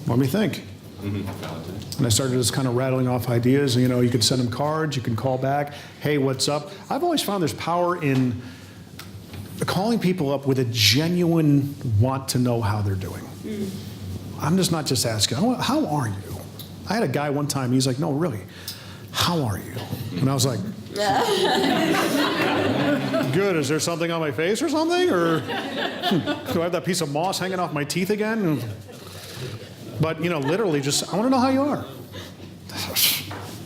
Let me think. And I started just kind of rattling off ideas. You could send them cards, you can call back, hey, what's up? I've always found there's power in calling people up with a genuine want to know how they're doing. I'm just not just asking, how are you? I had a guy one time, he's like, no, really, how are you? And I was like, good, is there something on my face or something? Or do I have that piece of moss hanging off my teeth again? But, literally just, I want to know how you are.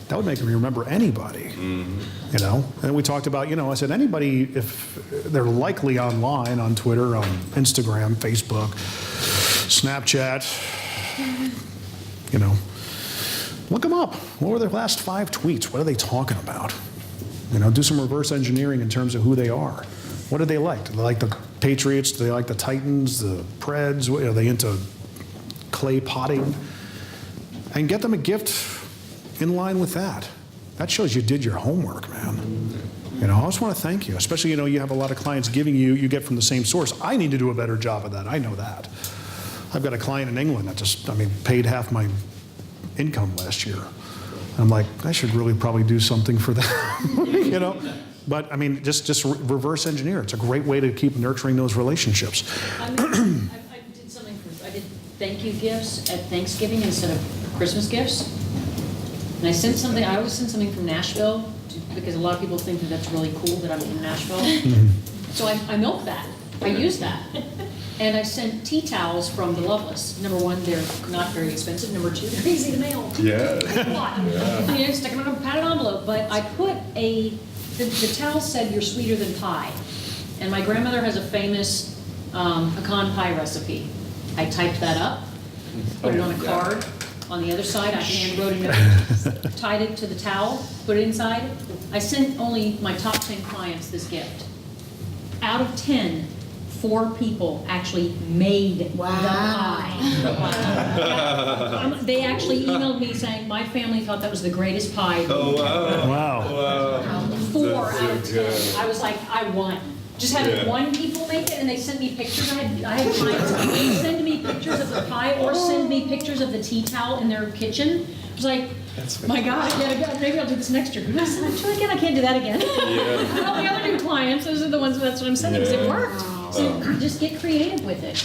That would make me remember anybody, And we talked about, I said, anybody, if they're likely online, on Twitter, on Instagram, Facebook, Snapchat, look them up. What were their last 5 tweets? What are they talking about? Do some reverse engineering in terms of who they are. What do they like? Do they like the Patriots? Do they like the Titans, the Preds? Are they into clay potting? And get them a gift in line with that. That shows you did your homework, man. I just want to thank you, especially, you have a lot of clients giving you get from the same source. I need to do a better job of that. I know that. I've got a client in England that paid half my income last year. I'm like, I should really probably do something for them, But just reverse engineer. It's a great way to keep nurturing those relationships. I did thank you gifts at Thanksgiving instead of Christmas gifts. And I always send something from Nashville, because a lot of people think that that's really cool that I'm from Nashville. So I milk that, I use that. And I sent tea towels from the Loveless. Number one, they're not very expensive. Number two, they're easy to mail. Yeah. Stick them in a padded envelope. But I put the towel said, "You're sweeter than pie." And my grandmother has a famous pecan pie recipe. I typed that up, put it on a card. On the other side, I hand-wrote a note, tied it to the towel, put it inside. I sent only my top 10 clients this gift. Out of 10, 4 people actually made the pie. They actually emailed me saying, my family thought that was the greatest pie. Oh, wow. Wow. 4 out of 10. I was like, I won. Just having one people make it, and they sent me pictures. I had clients send me pictures of the pie or send me pictures of the tea towel in their kitchen. I was like, my God, maybe I'll do this next year. I said, try again, I can't do that again. All the other new clients, those are the ones, that's what I'm sending, because it worked. So just get creative with it.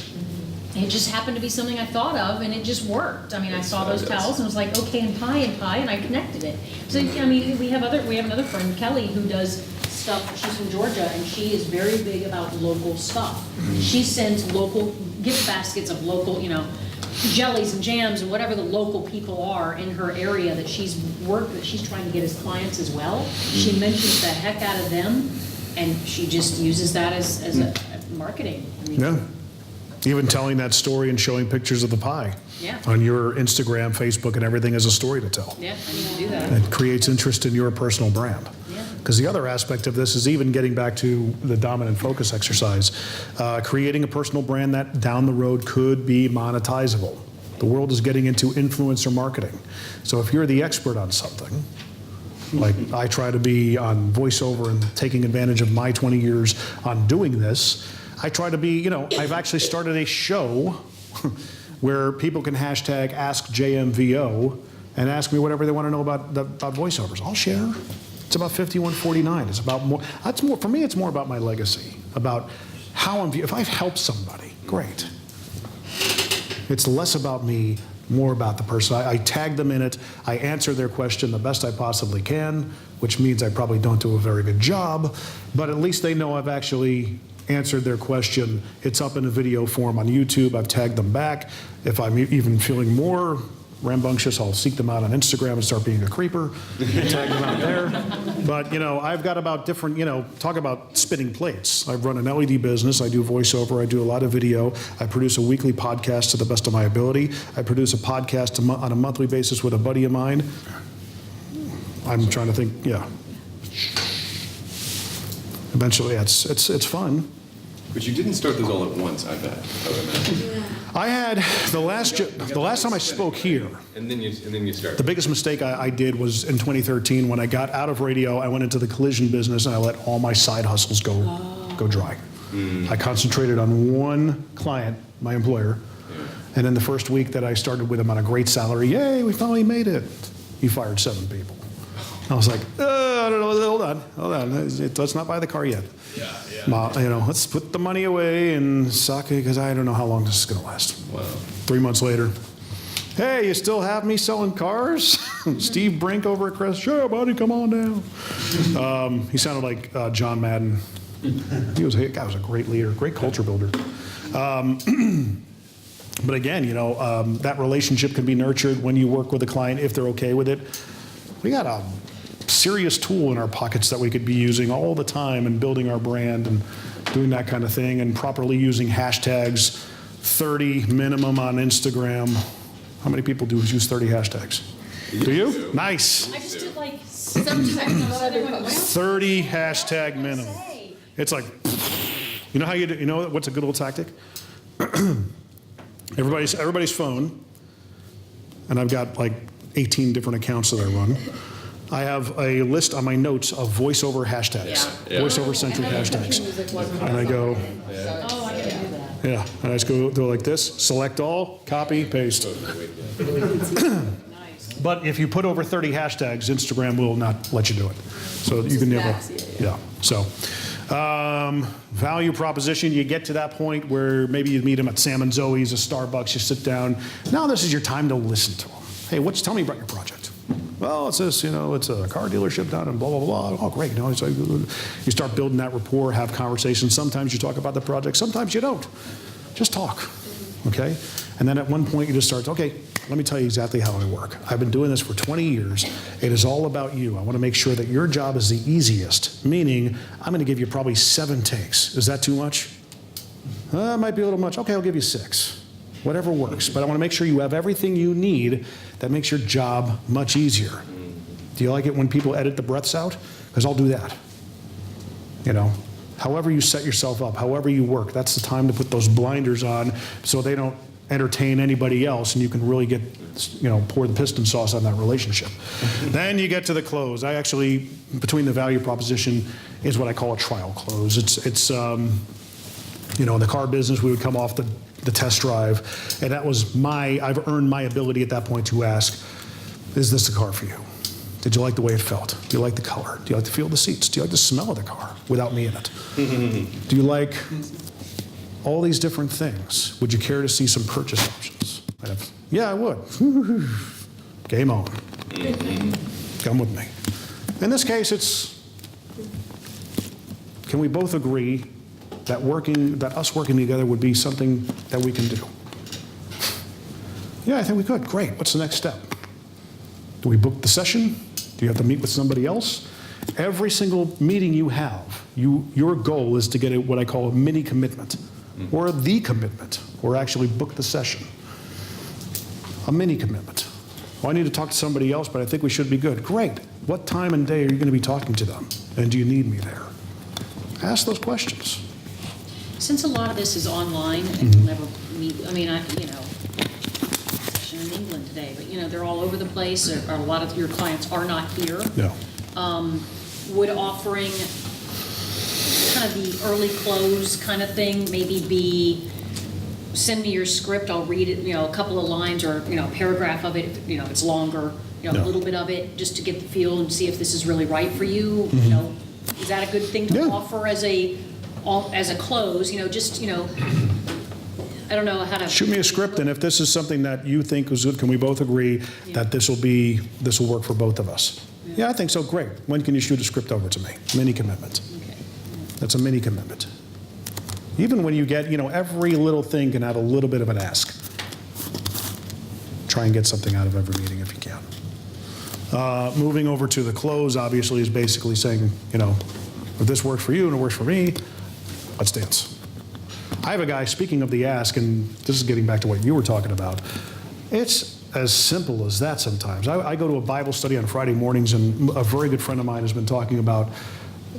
It just happened to be something I thought of, and it just worked. I saw those towels, and I was like, okay, and pie, and I connected it. So, we have another friend, Kelly, who does stuff. She's from Georgia, and she is very big about local stuff. She sends local gift baskets of local, jellies and jams and whatever the local people are in her area that she's trying to get as clients as well. She mentions the heck out of them, and she just uses that as a marketing. Yeah. Even telling that story and showing pictures of the pie on your Instagram, Facebook, and everything as a story to tell. Yeah, I need to do that. It creates interest in your personal brand. Because the other aspect of this is even getting back to the dominant focus exercise, creating a personal brand that down the road could be monetizable. The world is getting into influencer marketing. So if you're the expert on something, like I try to be on voiceover and taking advantage of my 20 years on doing this, I try to be, I've actually started a show where people can hashtag Ask JMVO and ask me whatever they want to know about voiceovers. I'll share. It's about 5149. It's about more. For me, it's more about my legacy, about how I'm viewed. If I've helped somebody, great. It's less about me, more about the person. I tag them in it. I answer their question the best I possibly can, which means I probably don't do a very good job, but at least they know I've actually answered their question. It's up in a video form on YouTube. I've tagged them back. If I'm even feeling more rambunctious, I'll seek them out on Instagram and start being a creeper and tag them out there. But, I've got about different, talk about spinning plates. I run an LED business. I do voiceover. I do a lot of video. I produce a weekly podcast to the best of my ability. I produce a podcast on a monthly basis with a buddy of mine. I'm trying to think, Eventually, it's fun. But you didn't start those all at once, I bet. I would imagine. I had the last time I spoke here. And then you started. The biggest mistake I did was in 2013 when I got out of radio. I went into the collision business and I let all my side hustles go dry. I concentrated on one client, my employer, and in the first week that I started with him on a great salary, yay, we finally made it. He fired 7 people. I was like, I don't know, hold on. Let's not buy the car yet. Let's put the money away and suck it because I don't know how long this is going to last. Wow. 3 months later, hey, you still have me selling cars? Steve Brink over at Chris, sure, buddy, come on down. He sounded like John Madden. Guy was a great leader, great culture builder. But again, that relationship can be nurtured when you work with a client if they're okay with it. We got a serious tool in our pockets that we could be using all the time and building our brand and doing that kind of thing and properly using hashtags, 30 minimum on Instagram. How many people do use 30 hashtags? Do you? Nice. I just did like sometimes 30 hashtag minimum. It's like, you know how you do, what's a good old tactic? Everybody's phone, and I've got like 18 different accounts that I run. I have a list on my notes of voiceover hashtags, voiceover-centric hashtags. And I go, and I just go like this, select all, copy, paste. But if you put over 30 hashtags, Instagram will not let you do it. So you can never, So, value proposition, you get to that point where maybe you meet them at Sam and Zoe's, a Starbucks, you sit down. Now this is your time to listen to them. Hey, tell me about your project. Well, it's this, it's a car dealership down in blah, blah, blah. Oh, great. So you start building that rapport, have conversations. Sometimes you talk about the project. Sometimes you don't. Just talk, okay? And then at one point you just start, okay, let me tell you exactly how I work. I've been doing this for 20 years. It is all about you. I want to make sure that your job is the easiest, meaning I'm going to give you probably 7 takes. Is that too much? It might be a little much. Okay, I'll give you 6. Whatever works. But I want to make sure you have everything you need that makes your job much easier. Do you like it when people edit the breaths out? Because I'll do that. However you set yourself up, however you work, that's the time to put those blinders on so they don't entertain anybody else and you can really get, pour the piston sauce on that relationship. Then you get to the close. I actually, between the value proposition is what I call a trial close. It's in the car business, we would come off the test drive, and that was I've earned my ability at that point to ask, is this the car for you? Did you like the way it felt? Do you like the color? Do you like the feel of the seats? Do you like the smell of the car without me in it? Do you like all these different things? Would you care to see some purchase options? Yeah, I would. Game on. Come with me. In this case, can we both agree that us working together would be something that we can do? Yeah, I think we could. Great. What's the next step? Do we book the session? Do you have to meet with somebody else? Every single meeting you have, your goal is to get what I call a mini commitment, or the commitment, or actually book the session. A mini commitment. Well, I need to talk to somebody else, but I think we should be good. Great. What time and day are you going to be talking to them? And do you need me there? Ask those questions. Since a lot of this is online and you'll never meet, session in England today, but they're all over the place, or a lot of your clients are not here. Yeah. Would offering kind of the early close kind of thing maybe be, send me your script, I'll read it, a couple of lines or, a paragraph of it, if it's longer, a little bit of it, just to get the feel and see if this is really right for you, Is that a good thing to offer as a close, I don't know how to. Shoot me a script, and if this is something that you think is good, can we both agree that this will work for both of us? Yeah, I think so. Great. When can you shoot a script over to me? Mini commitment. Okay. That's a mini commitment. Even when you get, every little thing can have a little bit of an ask. Try and get something out of every meeting if you can. Moving over to the close, obviously, is basically saying, if this works for you and it works for me, let's dance. I have a guy, speaking of the ask, and this is getting back to what you were talking about. It's as simple as that sometimes. I go to a Bible study on Friday mornings, and a very good friend of mine has been talking about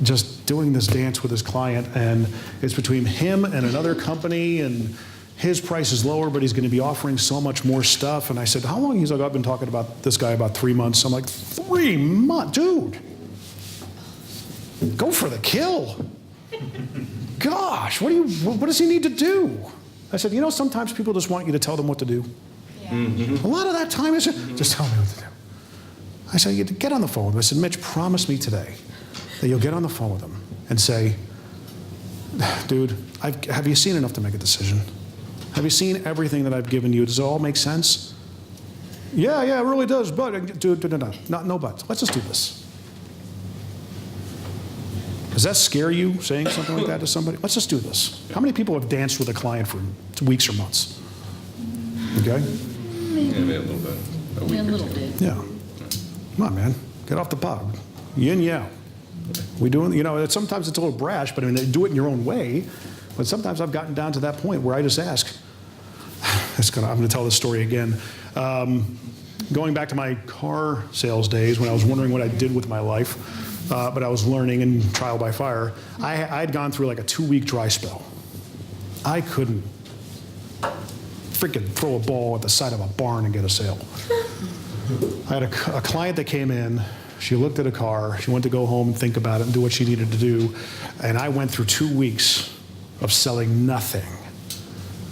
just doing this dance with his client, and it's between him and another company, and his price is lower, but he's going to be offering so much more stuff. And I said, how long? He's like, I've been talking about this guy about 3 months. I'm like, 3 months? Dude, go for the kill. Gosh, what does he need to do? I said, sometimes people just want you to tell them what to do. Yeah. A lot of that time is just tell me what to do. I said, get on the phone with him. I said, Mitch, promise me today that you'll get on the phone with him and say, dude, have you seen enough to make a decision? Have you seen everything that I've given you? Does it all make sense? Yeah, it really does, but, dude, no buts. Let's just do this. Does that scare you, saying something like that to somebody? Let's just do this. How many people have danced with a client for weeks or months? Okay? Yeah, maybe a little bit. A week A or little two. bit. Yeah. Come on, man. Get off the pot. Yin yang. We doing, sometimes it's a little brash, but do it in your own way. But sometimes I've gotten down to that point where I just ask. I'm going to tell this story again. Going back to my car sales days when I was wondering what I did with my life, but I was learning in trial by fire, I had gone through like a 2-week dry spell. I couldn't freaking throw a ball at the side of a barn and get a sale. I had a client that came in. She looked at a car. She went to go home and think about it and do what she needed to do. And I went through 2 weeks of selling nothing.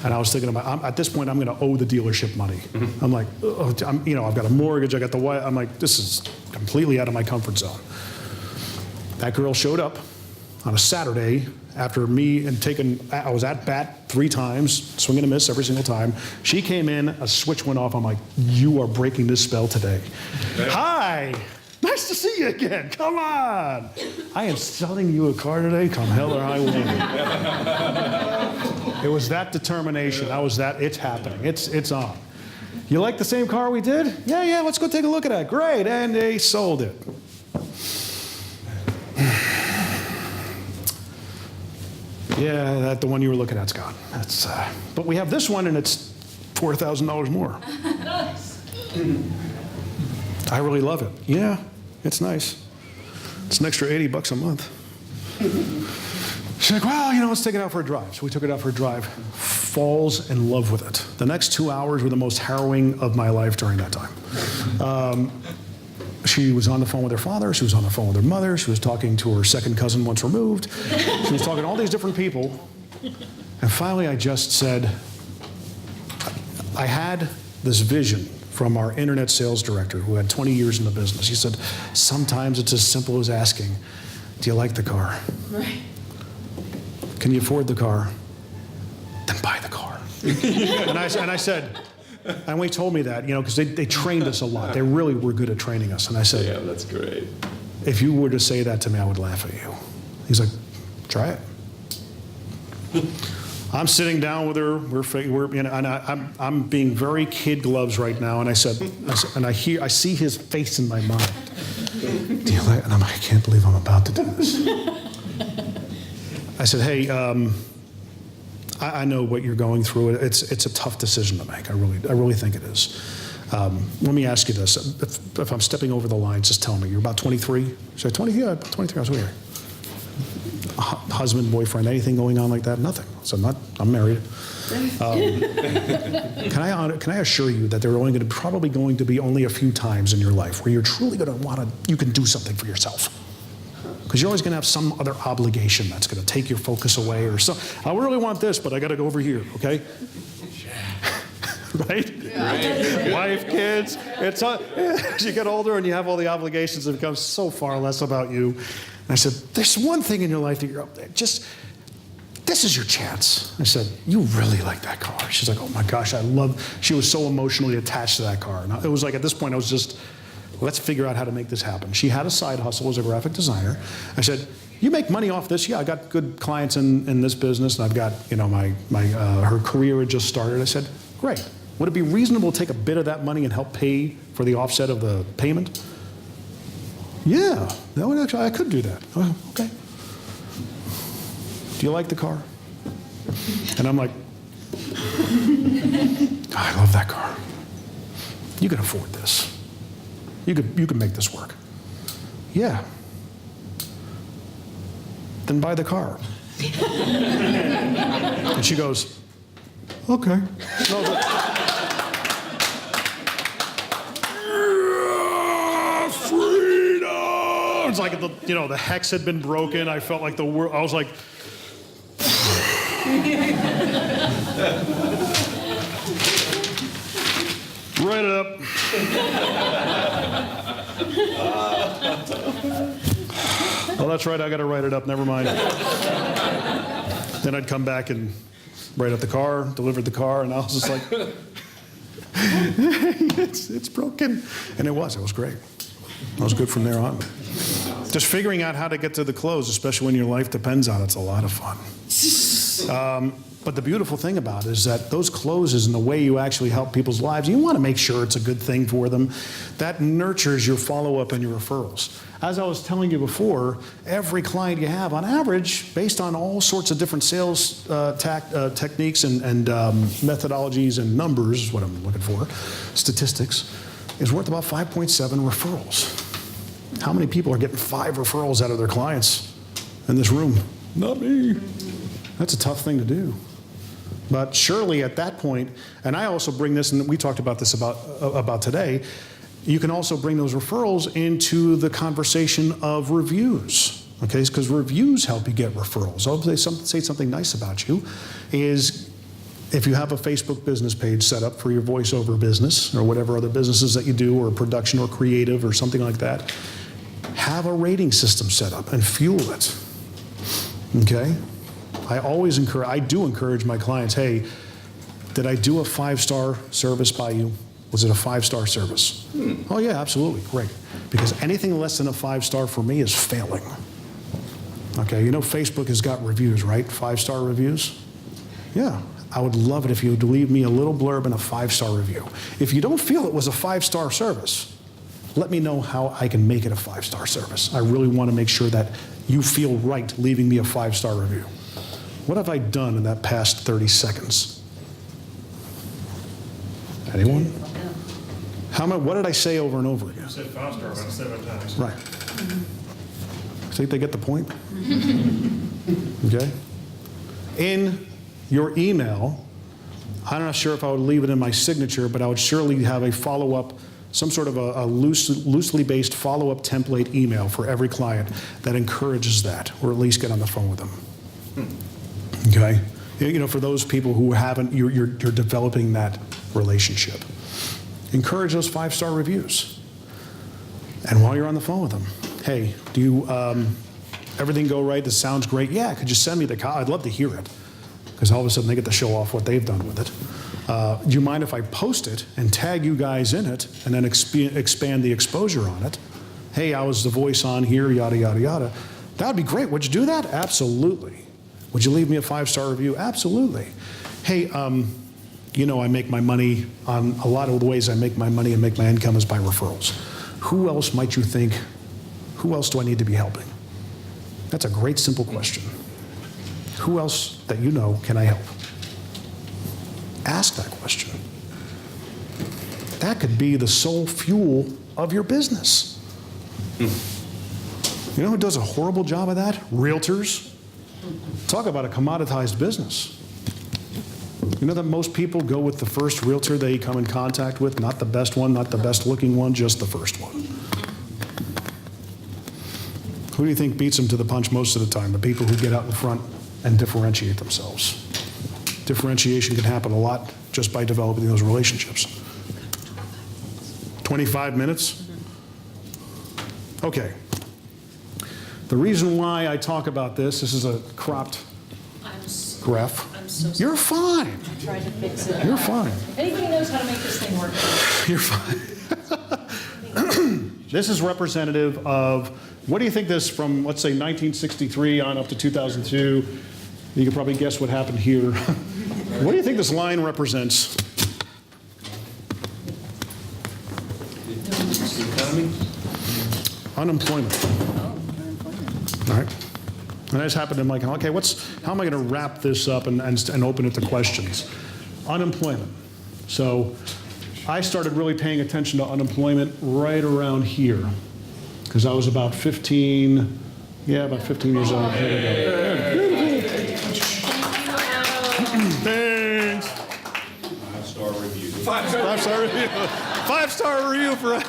And I was thinking about, at this point, I'm going to owe the dealership money. I'm like, I've got a mortgage. I got the wife. I'm like, this is completely out of my comfort zone. That girl showed up on a Saturday after me and I was at bat 3 times, swing and a miss every single time. She came in, a switch went off. I'm like, you are breaking this spell today. Hi. Nice to see you again. Come on. I am selling you a car today. Come hell or high water. It was that determination. It's happening. It's on. You like the same car we did? Yeah, let's go take a look at it. Great. And they sold it. Yeah, the one you were looking at's gone. But we have this one, and it's $4,000 more. I really love it. Yeah, it's nice. It's an extra $80 a month. She's like, well, let's take it out for a drive. So we took it out for a drive. Falls in love with it. The next 2 hours were the most harrowing of my life during that time. She was on the phone with her father. She was on the phone with her mother. She was talking to her second cousin once removed. She was talking to all these different people. And finally, I just said, I had this vision from our internet sales director who had 20 years in the business. He said, sometimes it's as simple as asking, do you like the car? Right. Can you afford the car? Then buy the car. And I said, and we told me that, because they trained us a lot. They really were good at training us. And I said, Yeah, that's great. if you were to say that to me, I would laugh at you. He's like, try it. I'm sitting down with her. I'm being very kid gloves right now. And I see his face in my mind. Do you like? And I'm like, I can't believe I'm about to do this. I said, hey, I know what you're going through. It's a tough decision to make. I really think it is. Let me ask you this: if I'm stepping over the line, just tell me. You're about 23. Should I 20? Yeah, 23. I was here. Husband, boyfriend, anything going on like that? Nothing. So I'm married. Can I assure you that there are probably going to be only a few times in your life where you're truly going to you can do something for yourself. Because you're always going to have some other obligation that's going to take your focus away or so. I really want this, but I got to go over here, okay? Right? Yeah. Wife, kids. As you get older and you have all the obligations, it becomes so far less about you. And I said, there's one thing in your life that you're up there. Just this is your chance. I said, you really like that car. She's like, oh my gosh, she was so emotionally attached to that car. And it was like, at this point, I was just, let's figure out how to make this happen. She had a side hustle as a graphic designer. I said, you make money off this? Yeah, I got good clients in this business, and I've got, her career had just started. I said, great. Would it be reasonable to take a bit of that money and help pay for the offset of the payment? Yeah, that would actually, I could do that. Oh, okay. Do you like the car? And I'm like, I love that car. You can afford this. You can make this work. Yeah. Then buy the car. And she goes, okay. No, freedom! It's like the hex had been broken. I felt like the world. I was like. Write it up. Oh, that's right, I got to write it up, never mind. Then I'd come back and write up the car, delivered the car, and I was just like, it's broken. And it was great. I was good from there on. Just figuring out how to get to the close, especially when your life depends on it, it's a lot of fun. But the beautiful thing about it is that those closes and the way you actually help people's lives, you want to make sure it's a good thing for them. That nurtures your follow-up and your referrals. As I was telling you before, every client you have, on average, based on all sorts of different sales techniques and methodologies and numbers, is what I'm looking for, statistics, is worth about 5.7 referrals. How many people are getting 5 referrals out of their clients in this room? Not me. That's a tough thing to do. But surely at that point, and I also bring this, and we talked about this about today, you can also bring those referrals into the conversation of reviews, okay? Because reviews help you get referrals. I'll say something nice about you is if you have a Facebook business page set up for your voiceover business or whatever other businesses that you do, or production or creative or something like that, have a rating system set up and fuel it, okay? I do encourage my clients, hey, did I do a 5-star service by you? Was it a 5-star service? Oh yeah, absolutely, great. Because anything less than a 5-star for me is failing. Okay, Facebook has got reviews, right? 5-star reviews? Yeah, I would love it if you would leave me a little blurb and a 5-star review. If you don't feel it was a 5-star service, let me know how I can make it a 5-star service. I really want to make sure that you feel right leaving me a 5-star review. What have I done in that past 30 seconds? Anyone? What did I say over and over again? You said 5-star about 7 times. Right. Think they get the point? Okay. In your email, I'm not sure if I would leave it in my signature, but I would surely have a follow-up, some sort of a loosely based follow-up template email for every client that encourages that, or at least get on the phone with them. Okay? For those people who haven't, you're developing that relationship. Encourage those 5-star reviews. And while you're on the phone with them, hey, do you, everything go right? This sounds great. Yeah, could you send me the copy? I'd love to hear it. Because all of a sudden they get to show off what they've done with it. Do you mind if I post it and tag you guys in it and then expand the exposure on it? Hey, I was the voice on here, yada, yada, yada. That would be great. Would you do that? Absolutely. Would you leave me a 5-star review? Absolutely. Hey, I make my money on a lot of the ways I make my money and make my income is by referrals. Who else might you think, who else do I need to be helping? That's a great, simple question. Who else that you know can I help? Ask that question. That could be the sole fuel of your business. You know who does a horrible job of that? Realtors. Talk about a commoditized business. You know that most people go with the first realtor they come in contact with, not the best one, not the best looking one, just the first one. Who do you think beats them to the punch most of the time? The people who get out in front and differentiate themselves. Differentiation can happen a lot just by developing those relationships. 25 minutes? Okay. The reason why I talk about this is a cropped. I'm Graf. I'm so sorry. You're fine. I tried to fix it. You're fine. If anybody knows how to make this thing work. You're fine. This is representative of, what do you think this from, let's say 1963 on up to 2002? You can probably guess what happened here. What do you think this line represents? Unemployment. All right. And I just happened to like, okay, how am I going to wrap this up and open it to questions? Unemployment. So I started really paying attention to unemployment right around here, because I was about 15 years old. There we go. Thanks. 5-star review. 5-star review. 5-star review for.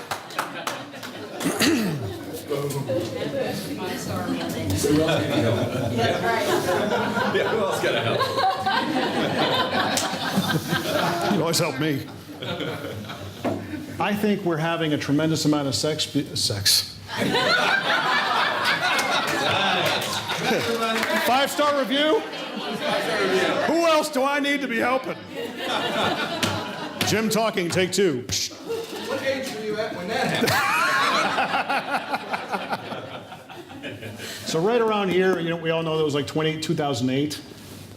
Yeah, who else got to help? You always help me. I think we're having a tremendous amount of sex. 5-star review? Who else do I need to be helping? Jim talking, take 2. What age were you at when that happened? So right around here, we all know that was like 2008.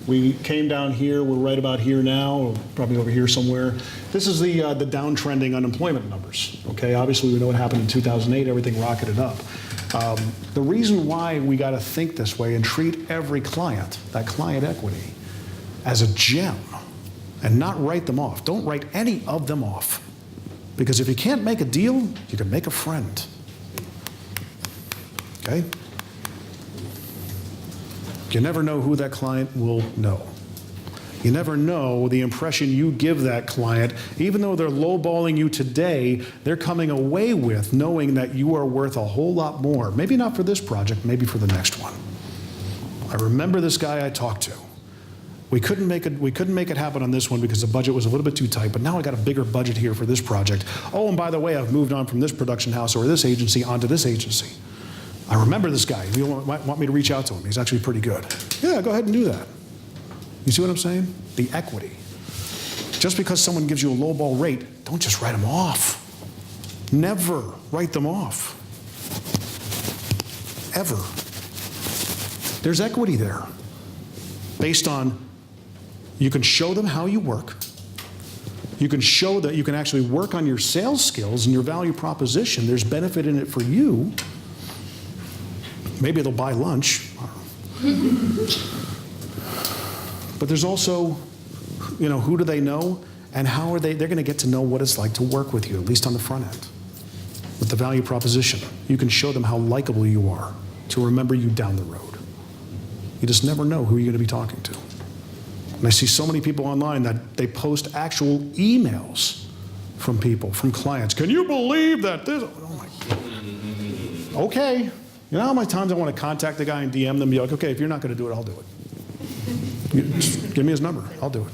We came down here, we're right about here now, or probably over here somewhere. This is the downtrending unemployment numbers, okay? Obviously, we know what happened in 2008, everything rocketed up. The reason why we got to think this way and treat every client, that client equity, as a gem and not write them off. Don't write any of them off. Because if you can't make a deal, you can make a friend. Okay? You never know who that client will know. You never know the impression you give that client, even though they're lowballing you today, they're coming away with knowing that you are worth a whole lot more. Maybe not for this project, maybe for the next one. I remember this guy I talked to. We couldn't make it happen on this one because the budget was a little bit too tight, but now I got a bigger budget here for this project. Oh, and by the way, I've moved on from this production house or this agency onto this agency. I remember this guy. You might want me to reach out to him. He's actually pretty good. Yeah, go ahead and do that. You see what I'm saying? The equity. Just because someone gives you a lowball rate, don't just write them off. Never write them off. Ever. There's equity there. Based on, you can show them how you work. You can show that you can actually work on your sales skills and your value proposition. There's benefit in it for you. Maybe they'll buy lunch. But there's also, who do they know and how are they're going to get to know what it's like to work with you, at least on the front end. With the value proposition, you can show them how likable you are to remember you down the road. You just never know who you're going to be talking to. And I see so many people online that they post actual emails from people, from clients. Can you believe that this? Oh my God. Okay. You know how many times I want to contact the guy and DM them and be like, okay, if you're not going to do it, I'll do it. Just give me his number. I'll do it.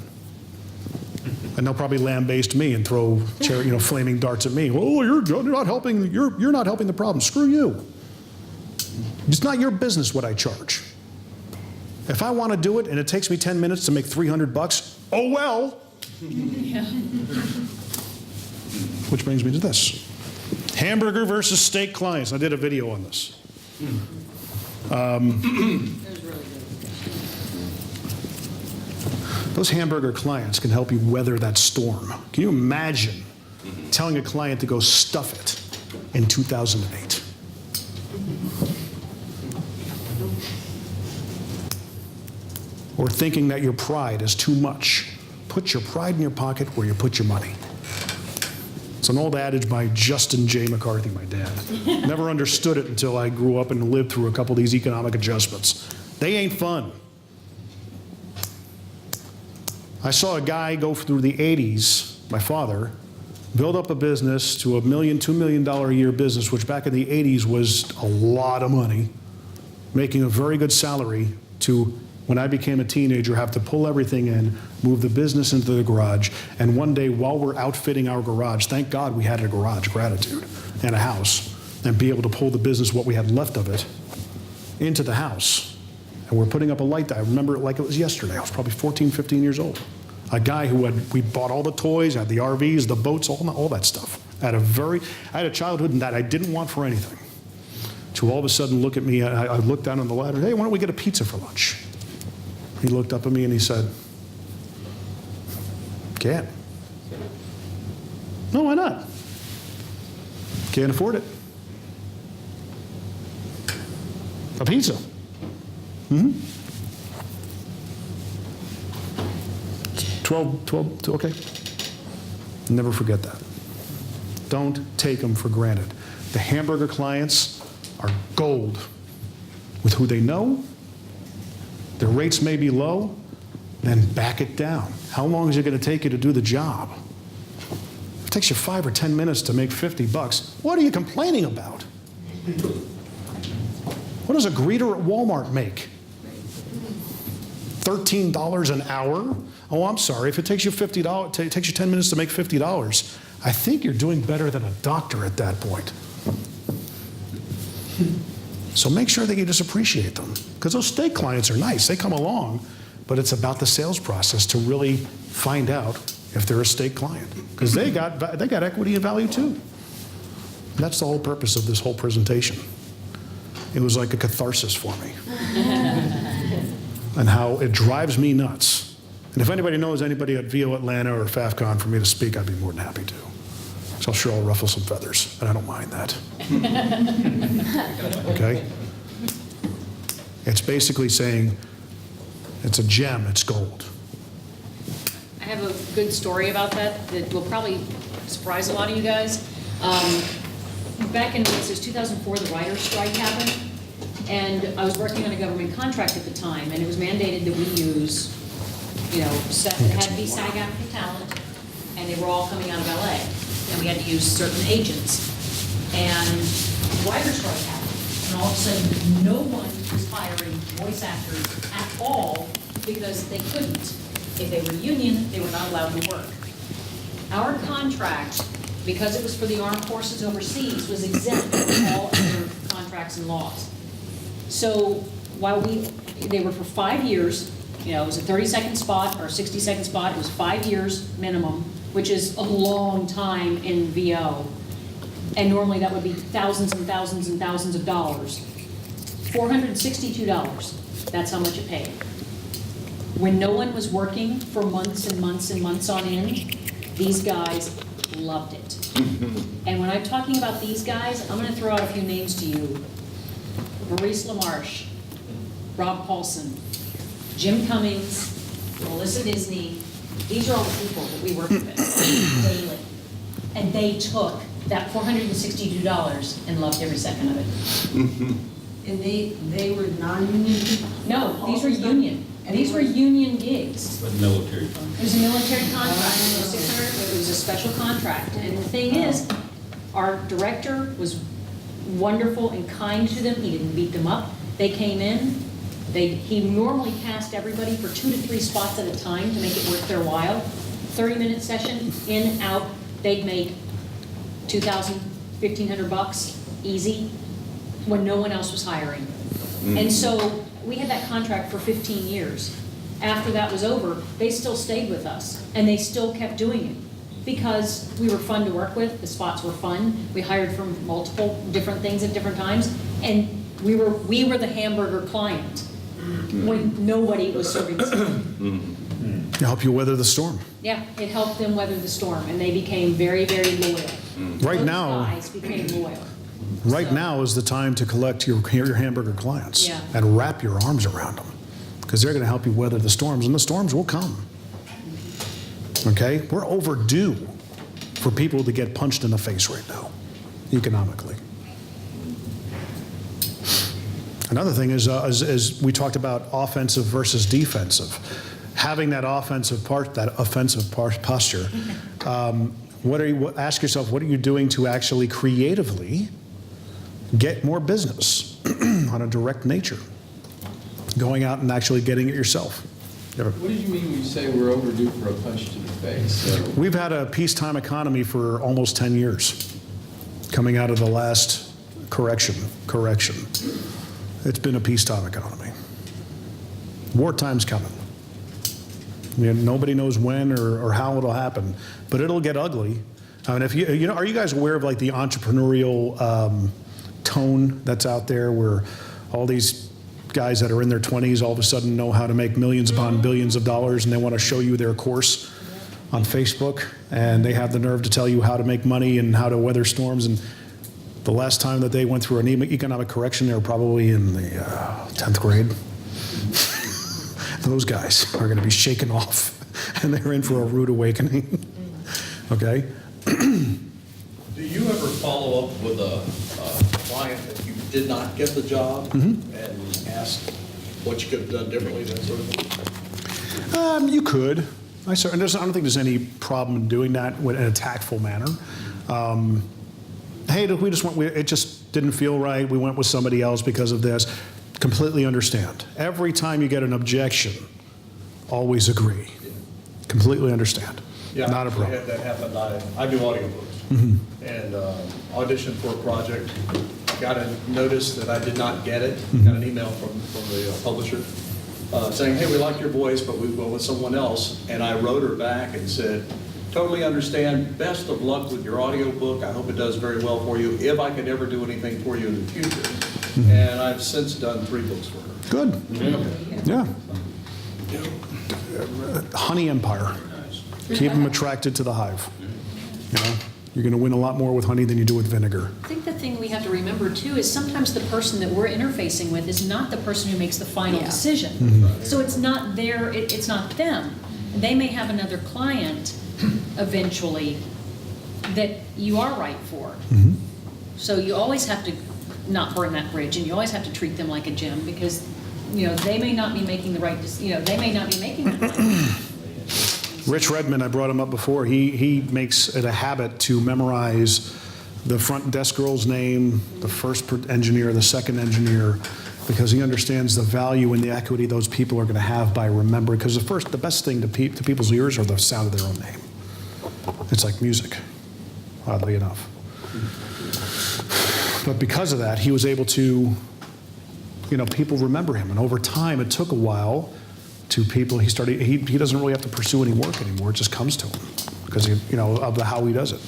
And they'll probably lambaste me and throw flaming darts at me. Oh, you're not helping. You're not helping the problem. Screw you. It's not your business what I charge. If I want to do it and it takes me 10 minutes to make $300, oh well. Yeah. Which brings me to this. Hamburger versus steak clients. I did a video on this. Those hamburger clients can help you weather that storm. Can you imagine telling a client to go stuff it in 2008? Or thinking that your pride is too much. Put your pride in your pocket where you put your money. It's an old adage by Justin J. McCarthy, my dad. Never understood it until I grew up and lived through a couple of these economic adjustments. They ain't fun. I saw a guy go through the 80s, my father, build up a business to $1 million, $2 million a year business, which back in the 80s was a lot of money, making a very good salary, to, when I became a teenager, have to pull everything in, move the business into the garage, and one day while we're outfitting our garage, thank God we had a garage, gratitude, and a house, and be able to pull the business, what we had left of it, into the house. and we're putting up a light. I remember it like it was yesterday. I was probably 14, 15 years old. A guy we bought all the toys, had the RVs, the boats, all that stuff. I had a childhood that I didn't want for anything. To all of a sudden look at me, I looked down on the ladder, hey, why don't we get a pizza for lunch? He looked up at me and he said, can't. No, why not? Can't afford it. A pizza. Mm-hmm. 12, okay. Never forget that. Don't take them for granted. The Hamburger clients are gold with who they know. Their rates may be low, then back it down. How long is it going to take you to do the job? If it takes you 5 or 10 minutes to make $50, what are you complaining about? What does a greeter at Walmart make? $13 an hour? Oh, I'm sorry. If it takes you $50, it takes you 10 minutes to make $50, I think you're doing better than a doctor at that point. So make sure that you just appreciate them. Because those steak clients are nice. They come along, but it's about the sales process to really find out if they're a steak client. Because they got equity and value too. That's the whole purpose of this whole presentation. It was like a catharsis for me. And how it drives me nuts. And if anybody knows anybody at VO Atlanta or FAFCON for me to speak, I'd be more than happy to. So I'm sure I'll ruffle some feathers, and I don't mind that. Okay? It's basically saying it's a gem, it's gold. I have a good story about that that will probably surprise a lot of you guys. Back in, it says 2004, the writer's strike happened, and I was working on a government contract at the time, and it was mandated that we use, set that had to be SAG-AFTRA talent, and they were all coming out of LA, and we had to use certain agents. And the writer's strike happened, and all of a sudden, no one was hiring voice actors at all because they couldn't. If they were union, they were not allowed to work. Our contract, because it was for the armed forces overseas, was exempt from all other contracts and laws. So while they were for 5 years, it was a 30-second spot or a 60-second spot, it was 5 years minimum, which is a long time in VO. And normally that would be thousands and thousands and thousands of dollars. $462, that's how much it paid. When no one was working for months and months and months on end, these guys loved it. And when I'm talking about these guys, I'm going to throw out a few names to you. Maurice LaMarche, Rob Paulson, Jim Cummings, Melissa Disney. These are all the people that we work with daily. And they took that $462 and loved every second of it. And they were non-union? No, these were union. These were union gigs. But military. It was a military contract. It was 600. It was a special contract. And the thing is, our director was wonderful and kind to them. He didn't beat them up. They came in. He normally cast everybody for 2 to 3 spots at a time to make it worth their while. 30-minute session, in, out. They'd make $2,000, $1,500 easy when no one else was hiring. And so we had that contract for 15 years. After that was over, they still stayed with us, and they still kept doing it because we were fun to work with. The spots were fun. We hired from multiple different things at different times, and we were the Hamburger client when nobody was serving us. To help you weather the storm. Yeah, it helped them weather the storm, and they became very, very loyal. Right Those now, guys became loyal. Right So- now is the time to collect your Hamburger clients Yeah. and wrap your arms around them, because they're going to help you weather the storms, and the storms will come. Okay? We're overdue for people to get punched in the face right now, economically. Another thing is we talked about offensive versus defensive. Having that offensive posture. Ask yourself, what are you doing to actually creatively get more business on a direct nature? Going out and actually getting it yourself. What did you mean when you say we're overdue for a punch to the face? So, We've had a peacetime economy for almost 10 years, coming out of the last correction. It's been a peacetime economy. Wartime's coming. Nobody knows when or how it'll happen, but it'll get ugly. I mean, if you know, are you guys aware of like the entrepreneurial tone that's out there, where all these guys that are in their 20s all of a sudden know how to make millions upon billions of dollars, and they want to show you their course on Facebook, and they have the nerve to tell you how to make money and how to weather storms. And the last time that they went through an economic correction, they were probably in the 10th grade. Those guys are going to be shaken off, and they're in for a rude awakening. Okay? Do you ever follow up with a client that you did not get the job and ask what you could have done differently, that sort of thing? You could. I don't think there's any problem in doing that in a tactful manner. Hey, it just didn't feel right. We went with somebody else because of this. Completely understand. Every time you get an objection, always agree. Completely understand. Yeah, Not a problem. I had that happen. I do audiobooks. And auditioned for a project. Got a notice that I did not get it. Got an email from the publisher saying, hey, we like your voice, but we go with someone else. And I wrote her back and said, totally understand. Best of luck with your audiobook. I hope it does very well for you. If I could ever do anything for you in the future. And I've since done 3 books for her. Good. Yeah. Honey empire. Keep them attracted to the hive. You know, you're going to win a lot more with honey than you do with vinegar. I think the thing we have to remember too is sometimes the person that we're interfacing with is not the person who makes the final decision. So it's not it's not them. They may have another client eventually that you are right for. So you always have to not burn that bridge, and you always have to treat them like a gem, because they may not be making the right they may not be making the right Rich Redmond, I brought him up before. He makes it a habit to memorize the front desk girl's name, the first engineer, the second engineer, because he understands the value and the equity those people are going to have by remembering. Because the best thing to people's ears are the sound of their own name. It's like music, oddly enough. But because of that, he was able to, people remember him. And over time, it took a while to people. He doesn't really have to pursue any work anymore. It just comes to him because of how he does it.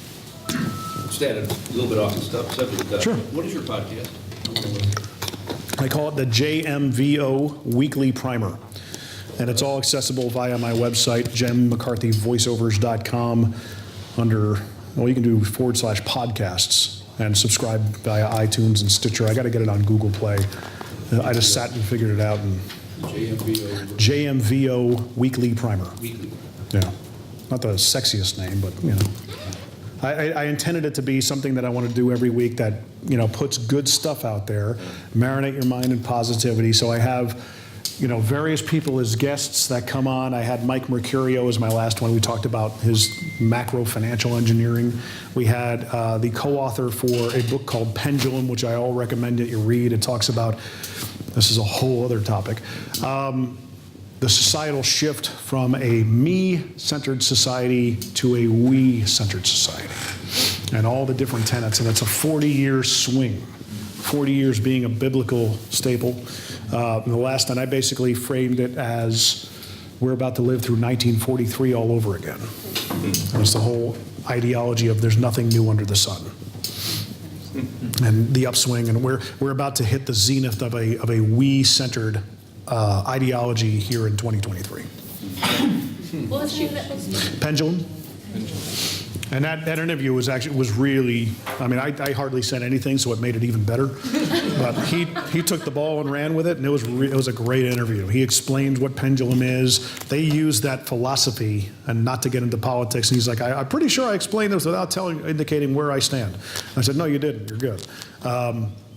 Stan, a little bit off the subject. Sure. What is your podcast? I call it the JMVO Weekly Primer. And it's all accessible via my website, jemmccarthyvoiceovers.com, under, you can do /podcasts and subscribe via iTunes and Stitcher. I got to get it on Google Play. I just sat and figured it out. And JMVO Weekly Primer. Weekly. Yeah. Not the sexiest name, but, I intended it to be something that I want to do every week that, puts good stuff out there, marinate your mind in positivity. So I have, various people as guests that come on. I had Mike Mercurio as my last one. We talked about his macro financial engineering. We had the co-author for a book called Pendulum, which I all recommend that you read. It talks about, this is a whole other topic, the societal shift from a me-centered society to a we-centered society, and all the different tenets. And it's a 40-year swing, 40 years being a biblical staple. And the last time I basically framed it as we're about to live through 1943 all over again. And it's the whole ideology of there's nothing new under the sun. And the upswing, and we're about to hit the zenith of a we-centered ideology here in 2023. What was the name of that book? Pendulum. And that interview was really, I hardly said anything, so it made it even better. But he took the ball and ran with it, and it was a great interview. He explained what pendulum is. They use that philosophy, and not to get into politics. And he's like, I'm pretty sure I explained this without indicating where I stand. I said, no, you didn't. You're good.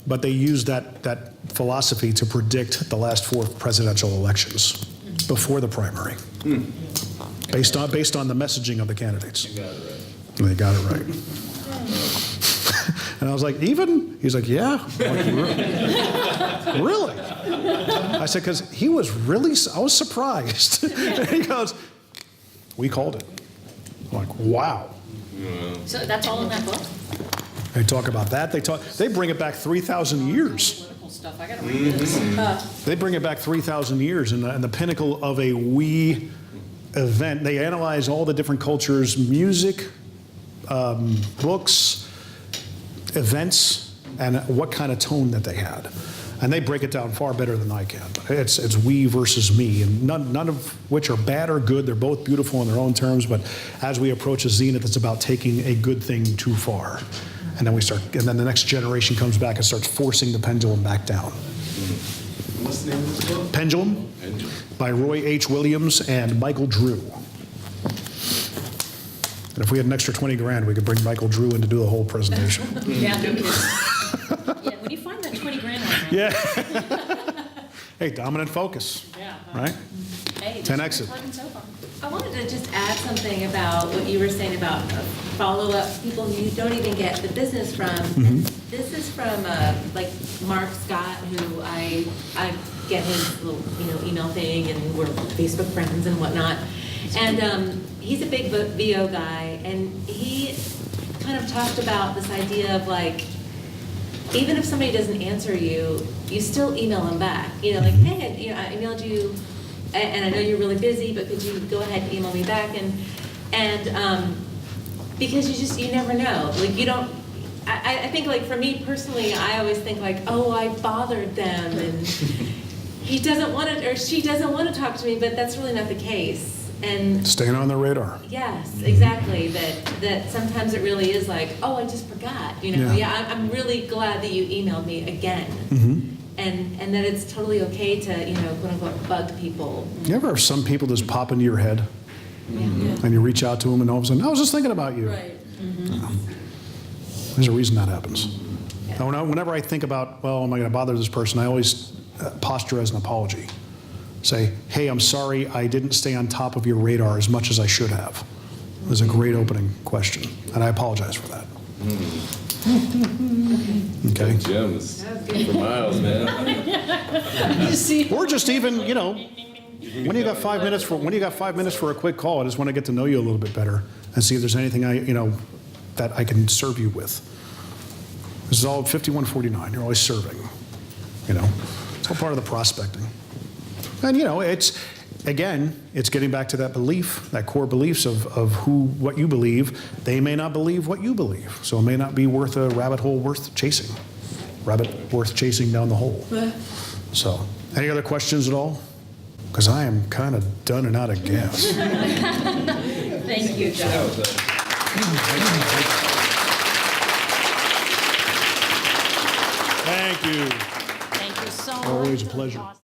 But they used that philosophy to predict the last 4 presidential elections before the primary, based on the messaging of the candidates. You got it right. They got it right. And I was like, even? He's like, yeah. I'm like, really? I said, because I was surprised. And he goes, we called it. I'm like, wow. So that's all in that book? They talk about that. They bring it back 3,000 years. stuff. I gotta read this. They bring it back 3,000 years, and the pinnacle of a we event. They analyze all the different cultures, music, books, events, and what kind of tone that they had. And they break it down far better than I can. It's we versus me, and none of which are bad or good. They're both beautiful in their own terms, but as we approach a zenith, it's about taking a good thing too far. And then the next generation comes back and starts forcing the pendulum back down. What's the name of this book? Pendulum by Roy H. Williams and Michael Drew. And if we had an extra 20 grand, we could bring Michael Drew in to do the whole presentation. Yeah, no kidding. Yeah, when you find that 20 grand on that. Yeah. Hey, dominant focus, Yeah. right? Hey, 10 that's exit. working so far. I wanted to just add something about what you were saying about follow-up, people who you don't even get the business from. And this is from like Mark Scott, who I get his little email thing, and we're Facebook friends and whatnot. And he's a big VO guy, and he kind of talked about this idea of like, even if somebody doesn't answer you, you still email them back. Like, hey, I emailed you, and I know you're really busy, but could you go ahead and email me back? And because you never know. Like, you don't. I think, like, for me personally, I always think like, oh, I bothered them, and he doesn't want to, or she doesn't want to talk to me, but that's really not the case. And Staying on the radar. yes, exactly. That sometimes it really is like, oh, I just forgot. Yeah. I'm really glad that you emailed me again. And that it's totally okay to, quote unquote, bug people. You ever have some people just pop into your head and you reach out to them and all of a sudden, I was just thinking about you. Right. There's a reason that happens. Whenever I think about, well, am I going to bother this person, I always posture as an apology. Say, hey, I'm sorry I didn't stay on top of your radar as much as I should have. It was a great opening question, and I apologize for that. Okay. Gems for miles, man. You see? Or just even, when you got 5 minutes for a quick call, I just want to get to know you a little bit better and see if there's anything that I can serve you with. This is all 5149. You're always serving. It's all part of the prospecting. And it's getting back to that belief, that core beliefs of what you believe. They may not believe what you believe, so it may not be worth a rabbit hole worth chasing down the hole. So, any other questions at all? Because I am kind of done and out of gas. Thank you, John. Thank you. Thank you so much. Always a Really pleasure. awesome.